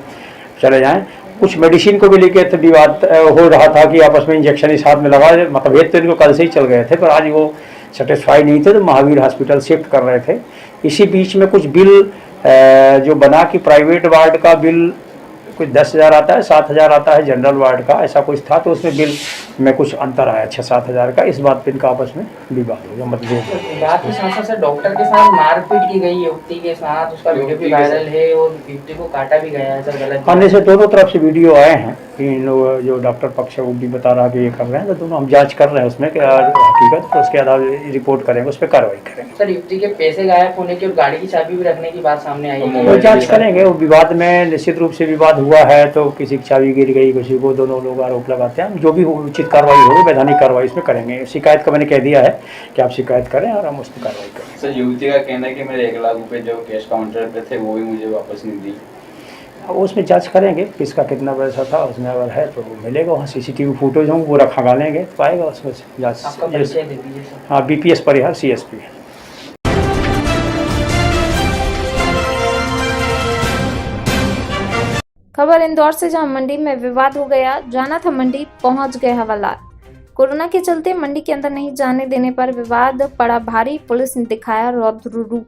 चले जाएं। कुछ मेडिसिन को भी लेकर विवाद हो रहा था कि आपस में इंजेक्शन इस हाथ में लगा, मतभेद तो इनको कल से ही चल गए थे, पर आज वो सेटिस्फाई नहीं थे तो महावीर हॉस्पिटल शिफ्ट कर रहे थे। इसी बीच में कुछ बिल जो बना कि प्राइवेट वार्ड का बिल कुछ 10,000 आता है, 7,000 आता है जनरल वार्ड का, ऐसा कुछ था। तो उसमें बिल में कुछ अंतर आया 6-7 हज़ार का। इस बात पे इनका आपस में विवाद हो गया, मतभेद। बात के साथ साथ डॉक्टर के साथ मारपीट की गई युवती के साथ, उसका वीडियो भी वायरल है और युवती को काटा भी गया है। सर गलत आने से दोनों तरफ से वीडियो आए हैं कि लोग जो डॉक्टर पक्ष है वो भी बता रहा है कि ये कर रहे हैं। तो दोनों हम जांच कर रहे हैं उसमें क्या हकीकत, तो उसके आधार रिपोर्ट करेंगे, उस पर कार्रवाई करेंगे। सर युवती के पैसे गायब होने की और गाड़ी की चाबी भी रखने की बात सामने आई है, वो जांच करेंगे। वो विवाद में निश्चित रूप से विवाद हुआ है, तो किसी की चाबी गिर गई, किसी को, दोनों लोग आरोप लगाते हैं। जो भी उचित कार्रवाई होगी, वैधानिक कार्रवाई इसमें करेंगे। शिकायत का मैंने कह दिया है कि आप शिकायत करें और हम उस पर कार्रवाई करें। सर युवती का कहना है कि मेरे 1 लाख रुपए जो कैश काउंटर पे थे वो भी मुझे वापस नहीं दी। उसमें जांच करेंगे किसका कितना पैसा था, उसमें अगर है तो मिलेगा। वहाँ CCTV फुटेज होंगे, वो रखा लेंगे तो आएगा उसमें जांच। हाँ, BPS परिहार CSP। खबर इंदौर से, जहां मंडी में विवाद हो गया। जाना था मंडी, पहुंच गए हवलदार। कोरोना के चलते मंडी के अंदर नहीं जाने देने पर विवाद पड़ा भारी। पुलिस ने दिखाया रौद्र रूप।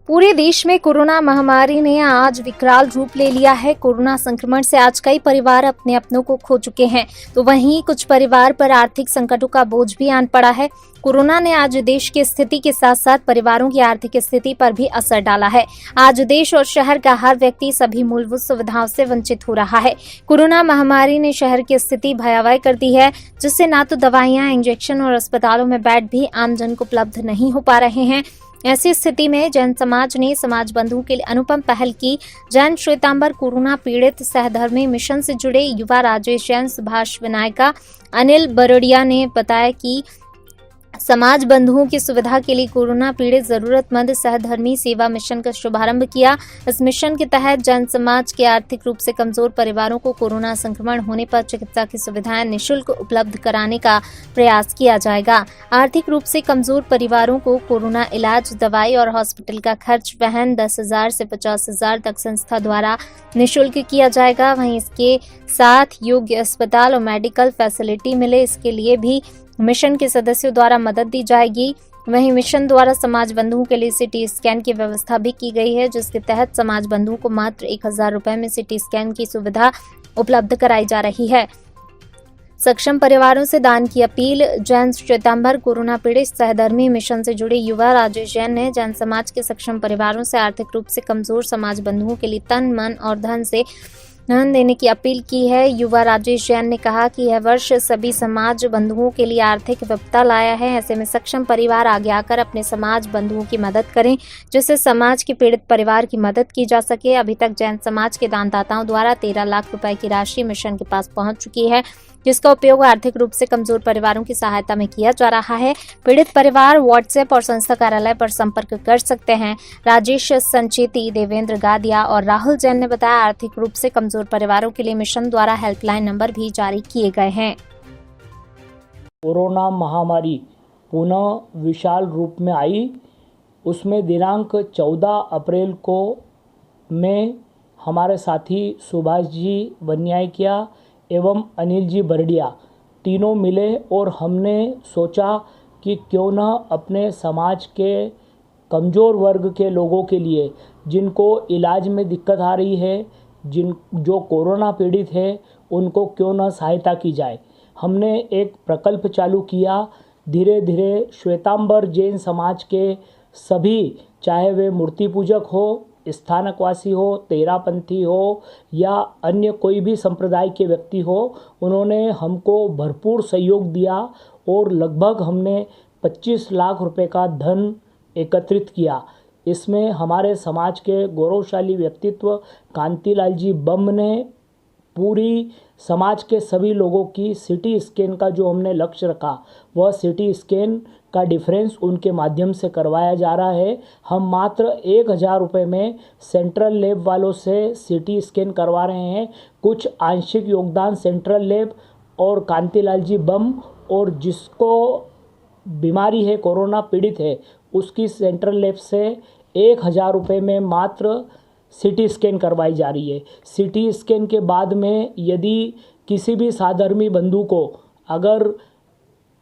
पूरे देश में कोरोना महामारी ने आज विकराल रूप ले लिया है। कोरोना संक्रमण से आज कई परिवार अपने अपनों को खो चुके हैं, तो वहीं कुछ परिवार पर आर्थिक संकटों का बोझ भी आन पड़ा है। कोरोना ने आज देश की स्थिति के साथ साथ परिवारों की आर्थिक स्थिति पर भी असर डाला है। आज देश और शहर का हर व्यक्ति सभी मूलभूत सुविधाओं से वंचित हो रहा है। कोरोना महामारी ने शहर की स्थिति भयावह कर दी है, जिससे ना तो दवाइयां, इंजेक्शन और अस्पतालों में बेड भी आमजन को उपलब्ध नहीं हो पा रहे हैं। ऐसी स्थिति में जैन समाज ने समाज बंधुओं के लिए अनुपम पहल की। जैन श्वेतांबर कोरोना पीड़ित सहधर्मी मिशन से जुड़े युवा राजेश जैन, सुभाष विनायका, अनिल बरोडिया ने बताया कि समाज बंधुओं की सुविधा के लिए कोरोना पीड़ित जरूरतमंद सहधर्मी सेवा मिशन का शुभारंभ किया। इस मिशन के तहत जैन समाज के आर्थिक रूप से कमजोर परिवारों को कोरोना संक्रमण होने पर चिकित्सा की सुविधाएं निःशुल्क उपलब्ध कराने का प्रयास किया जाएगा। आर्थिक रूप से कमजोर परिवारों को कोरोना इलाज, दवाई और हॉस्पिटल का खर्च वहन 10,000 से 50,000 तक संस्था द्वारा निःशुल्क किया जाएगा। वहीं इसके साथ योग्य अस्पताल और मेडिकल फैसिलिटी मिले, इसके लिए भी मिशन के सदस्यों द्वारा मदद दी जाएगी। वहीं मिशन द्वारा समाज बंधुओं के लिए सिटी स्कैन की व्यवस्था भी की गई है, जिसके तहत समाज बंधुओं को मात्र 1000 रुपए में सिटी स्कैन की सुविधा उपलब्ध कराई जा रही है। सक्षम परिवारों से दान की अपील। जैन श्वेतांबर कोरोना पीड़ित सहधर्मी मिशन से जुड़े युवा राजेश जैन ने जैन समाज के सक्षम परिवारों से आर्थिक रूप से कमजोर समाज बंधुओं के लिए तन, मन और धन से धन देने की अपील की है। युवा राजेश जैन ने कहा कि यह वर्ष सभी समाज बंधुओं के लिए आर्थिक विपदा लाया है। ऐसे में सक्षम परिवार आगे आकर अपने समाज बंधुओं की मदद करें, जिससे समाज के पीड़ित परिवार की मदद की जा सके। अभी तक जैन समाज के दानदाताओं द्वारा 13 लाख रुपए की राशि मिशन के पास पहुंच चुकी है, जिसका उपयोग आर्थिक रूप से कमजोर परिवारों की सहायता में किया जा रहा है। पीड़ित परिवार व्हाट्सएप और संस्था कार्यालय पर संपर्क कर सकते हैं। राजेश संचेती, देवेंद्र गादिया और राहुल जैन ने बताया, आर्थिक रूप से कमजोर परिवारों के लिए मिशन द्वारा हेल्पलाइन नंबर भी जारी किए गए हैं। कोरोना महामारी पुनः विशाल रूप में आई, उसमें दिनांक 14 अप्रैल को में हमारे साथी सुभाष जी वन्यायकिया एवं अनिल जी बरडिया तीनों मिले और हमने सोचा कि क्यों न अपने समाज के कमज़ोर वर्ग के लोगों के लिए, जिनको इलाज में दिक्कत आ रही है, जो कोरोना पीड़ित है, उनको क्यों न सहायता की जाए। हमने एक प्रकल्प चालू किया। धीरे धीरे श्वेतांबर जैन समाज के सभी, चाहे वे मूर्ति पूजक हो, स्थानकवासी हो, तेरापंथी हो या अन्य कोई भी संप्रदाय के व्यक्ति हो, उन्होंने हमको भरपूर सहयोग दिया और लगभग हमने 25 लाख रुपए का धन एकत्रित किया। इसमें हमारे समाज के गौरवशाली व्यक्तित्व कांतिलाल जी बम ने पूरी समाज के सभी लोगों की सिटी स्कैन का जो हमने लक्ष्य रखा, वह सिटी स्कैन का डिफरेंस उनके माध्यम से करवाया जा रहा है। हम मात्र 1000 रुपये में सेंट्रल लैब वालों से सिटी स्कैन करवा रहे हैं। कुछ आंशिक योगदान सेंट्रल लैब और कांतिलाल जी बम, और जिसको बीमारी है, कोरोना पीड़ित है, उसकी सेंट्रल लैब से 1000 रुपये में मात्र सिटी स्कैन करवाई जा रही है। सिटी स्कैन के बाद में यदि किसी भी साधर्मी बंधु को अगर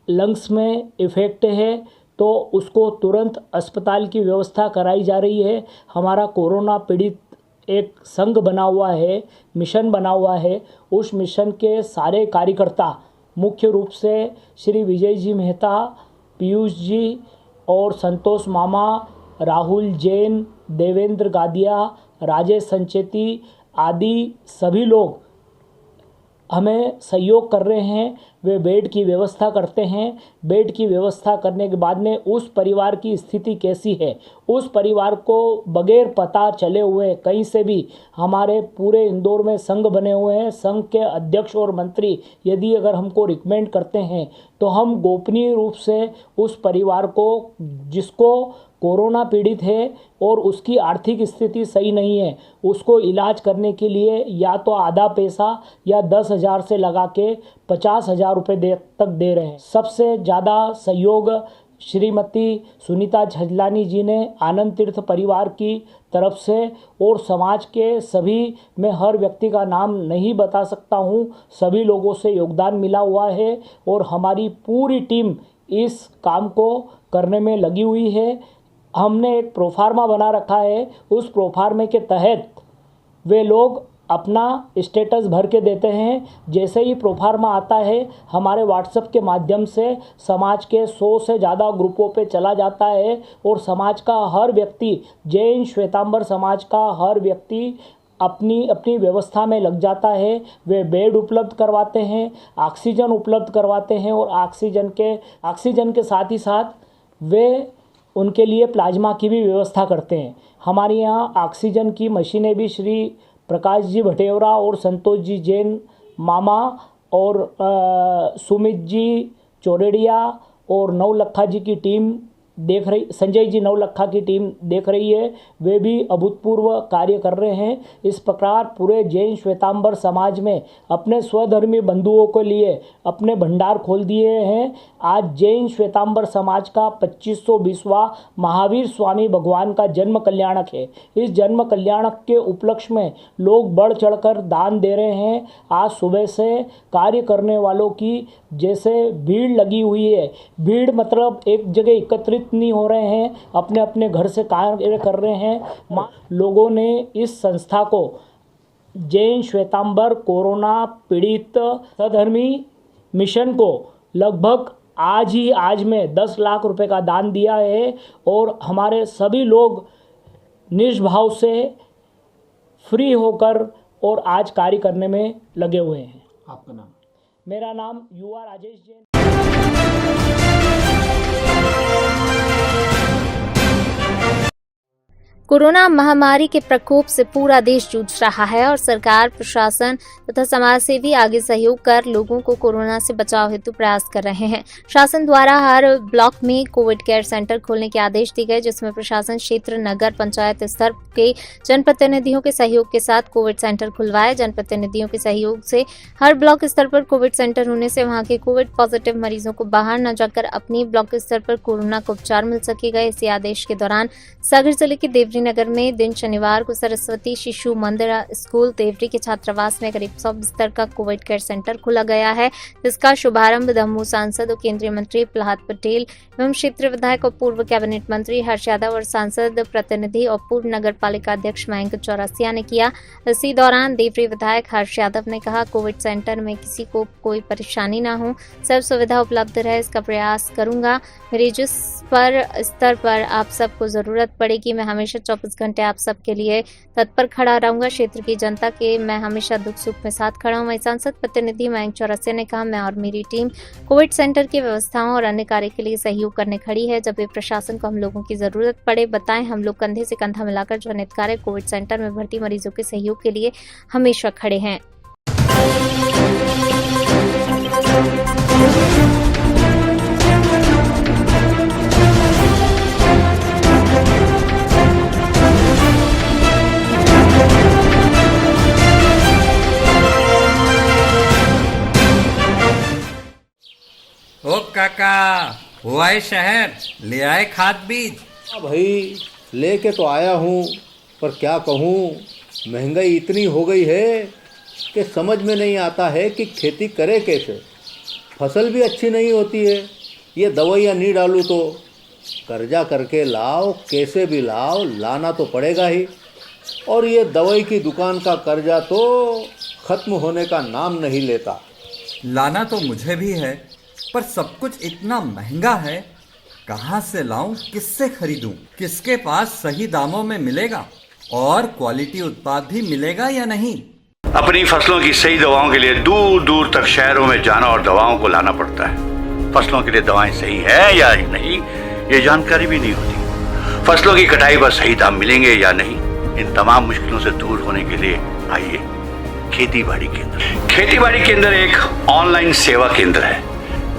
लंग्स में इफ़ेक्ट है तो उसको तुरंत अस्पताल की व्यवस्था कराई जा रही है। हमारा कोरोना पीड़ित एक संघ बना हुआ है, मिशन बना हुआ है। उस मिशन के सारे कार्यकर्ता, मुख्य रूप से श्री विजय जी मेहता, पीयूष जी और संतोष मामा, राहुल जैन, देवेंद्र गादिया, राजेश संचेती आदि सभी लोग हमें सहयोग कर रहे हैं। वे बेड की व्यवस्था करते हैं। बेड की व्यवस्था करने के बाद में उस परिवार की स्थिति कैसी है, उस परिवार को बगैर पता चले हुए कहीं से भी, हमारे पूरे इंदौर में संघ बने हुए हैं, संघ के अध्यक्ष और मंत्री यदि अगर हमको रिकमेंड करते हैं तो हम गोपनीय रूप से उस परिवार को, जिसको कोरोना पीड़ित है और उसकी आर्थिक स्थिति सही नहीं है, उसको इलाज करने के लिए या तो आधा पैसा या 10,000 से लगा के 50,000 रुपये तक दे रहे हैं। सबसे ज़्यादा सहयोग श्रीमती सुनीता झजलानी जी ने आनंद तीर्थ परिवार की तरफ से, और समाज के सभी, मैं हर व्यक्ति का नाम नहीं बता सकता हूँ, सभी लोगों से योगदान मिला हुआ है और हमारी पूरी टीम इस काम को करने में लगी हुई है। हमने एक प्रोफार्मा बना रखा है। उस प्रोफार्मे के तहत वे लोग अपना स्टेटस भर के देते हैं। जैसे ही प्रोफार्मा आता है, हमारे व्हाट्सएप के माध्यम से समाज के 100 से ज़्यादा ग्रुपों पे चला जाता है और समाज का हर व्यक्ति, जैन श्वेतांबर समाज का हर व्यक्ति अपनी अपनी व्यवस्था में लग जाता है। वे बेड उपलब्ध करवाते हैं, ऑक्सीजन उपलब्ध करवाते हैं और ऑक्सीजन के साथ ही साथ वे उनके लिए प्लाज्मा की भी व्यवस्था करते हैं। हमारे यहाँ ऑक्सीजन की मशीनें भी श्री प्रकाश जी भटेवरा और संतोष जी जैन मामा और सुमित जी चौरेडिया और नवलखा जी की टीम देख रही, संजय जी नवलखा की टीम देख रही है। वे भी अभूतपूर्व कार्य कर रहे हैं। इस प्रकार पूरे जैन श्वेतांबर समाज में अपने स्वधर्मी बंधुओं के लिए अपने भंडार खोल दिए हैं। आज जैन श्वेतांबर समाज का 2520वां महावीर स्वामी भगवान का जन्म कल्याणक है। इस जन्म कल्याणक के उपलक्ष्य में लोग बढ़ चढ़कर दान दे रहे हैं। आज सुबह से कार्य करने वालों की जैसे भीड़ लगी हुई है, भीड़ मतलब एक जगह एकत्रित नहीं हो रहे हैं, अपने अपने घर से कार्य कर रहे हैं। लोगों ने इस संस्था को जैन श्वेतांबर कोरोना पीड़ित सधर्मी मिशन को लगभग आज में 10 लाख रुपए का दान दिया है और हमारे सभी लोग निष्भाव से फ्री होकर और आज कार्य करने में लगे हुए हैं। आपका नाम? मेरा नाम युवा राजेश जैन। कोरोना महामारी के प्रकोप से पूरा देश जूझ रहा है और सरकार, प्रशासन तथा समाज सेवी आगे सहयोग कर लोगों को कोरोना से बचाव हेतु प्रयास कर रहे हैं। शासन द्वारा हर ब्लॉक में कोविड केयर सेंटर खोलने के आदेश दिए गए, जिसमें प्रशासन क्षेत्र, नगर पंचायत स्तर के जनप्रतिनिधियों के सहयोग के साथ कोविड सेंटर खुलवाए। जनप्रतिनिधियों के सहयोग से हर ब्लॉक स्तर पर कोविड सेंटर होने से वहां के कोविड पॉजिटिव मरीजों को बाहर न जाकर अपनी ब्लॉक स्तर पर कोरोना का उपचार मिल सकेगा। इसी आदेश के दौरान सागर जिले के देवरी नगर में दिन शनिवार को सरस्वती शिशु मंदिर स्कूल देवरी के छात्रावास में करीब 100 बिस्तर का कोविड केयर सेंटर खोला गया है, जिसका शुभारंभ दमोह सांसद और केंद्रीय मंत्री प्रहलाद पटेल एवं क्षेत्रीय विधायक और पूर्व कैबिनेट मंत्री हर्ष यादव और सांसद प्रतिनिधि और पूर्व नगर पालिका अध्यक्ष मयंक चौरसिया ने किया। इसी दौरान देवरी विधायक हर्ष यादव ने कहा, कोविड सेंटर में किसी को कोई परेशानी न हो, सब सुविधा उपलब्ध रहे, इसका प्रयास करूंगा। मेरी जिस पर स्तर पर आप सबको जरूरत पड़ेगी, मैं हमेशा 24 घंटे आप सबके लिए तत्पर खड़ा रहूंगा। क्षेत्र की जनता के मैं हमेशा दुख सुख में साथ खड़ा हूं। वहीं सांसद प्रतिनिधि मयंक चौरसिया ने कहा, मैं और मेरी टीम कोविड सेंटर की व्यवस्थाओं और अन्य कार्य के लिए सहयोग करने खड़ी है। जब भी प्रशासन को हम लोगों की जरूरत पड़े, बताएं, हम लोग कंधे से कंधा मिलाकर जो अनित कार्य कोविड सेंटर में भर्ती मरीजों के सहयोग के लिए हमेशा खड़े हैं। ओ काका, हुआ है शहर, ले आए खाद बीज? हाँ भाई, लेके तो आया हूँ, पर क्या कहूँ, महंगाई इतनी हो गई है कि समझ में नहीं आता है कि खेती करे कैसे। फसल भी अच्छी नहीं होती है, ये दवाइयाँ नहीं डालूँ तो कर्जा करके लाओ, कैसे भी लाओ, लाना तो पड़ेगा ही। और ये दवाई की दुकान का कर्जा तो ख़त्म होने का नाम नहीं लेता। लाना तो मुझे भी है, पर सब कुछ इतना महंगा है, कहाँ से लाऊं, किससे खरीदूं, किसके पास सही दामों में मिलेगा और क्वालिटी उत्पाद भी मिलेगा या नहीं। अपनी फसलों की सही दवाओं के लिए दूर दूर तक शहरों में जाना और दवाओं को लाना पड़ता है। फसलों के लिए दवाएं सही है या नहीं, ये जानकारी भी नहीं होती। फसलों की कटाई पर सही दाम मिलेंगे या नहीं, इन तमाम मुश्किलों से दूर होने के लिए आइए खेती बाड़ी केंद्र। खेती बाड़ी केंद्र एक ऑनलाइन सेवा केंद्र है,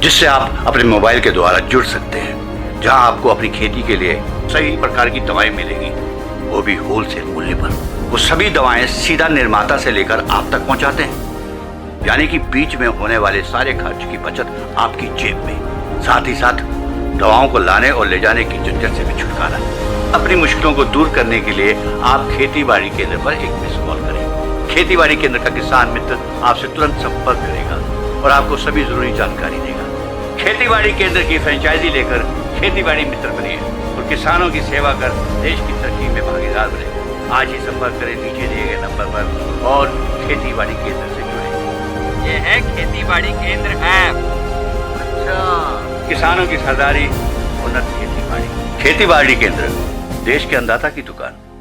जिससे आप अपने मोबाइल के द्वारा जुड़ सकते हैं, जहां आपको अपनी खेती के लिए सही प्रकार की दवाएं मिलेंगी, वो भी होलसेल मूल्य पर। वो सभी दवाएं सीधा निर्माता से लेकर आप तक पहुंचाते हैं, यानी कि बीच में होने वाले सारे खर्च की बचत आपकी जेब में। साथ ही साथ दवाओं को लाने और ले जाने की झंझट से भी छुटकारा। अपनी मुश्किलों को दूर करने के लिए आप खेती बाड़ी केंद्र पर एक मिस कॉल करें। खेती बाड़ी केंद्र का किसान मित्र आपसे तुरंत संपर्क करेगा और आपको सभी जरूरी जानकारी देगा। खेती बाड़ी केंद्र की फ्रेंचाइजी लेकर खेती बाड़ी मित्र बनिए और किसानों की सेवा कर देश की तरक्की में भागीदार बने। आज ही संपर्क करें नीचे दिए गए नंबर पर और खेती बाड़ी केंद्र से जुड़े। ये है खेती बाड़ी केंद्र ऐप। अच्छा, किसानों की सरदारी, उन्नत खेती बाड़ी। खेती बाड़ी केंद्र, देश के अन्नदाता की दुकान।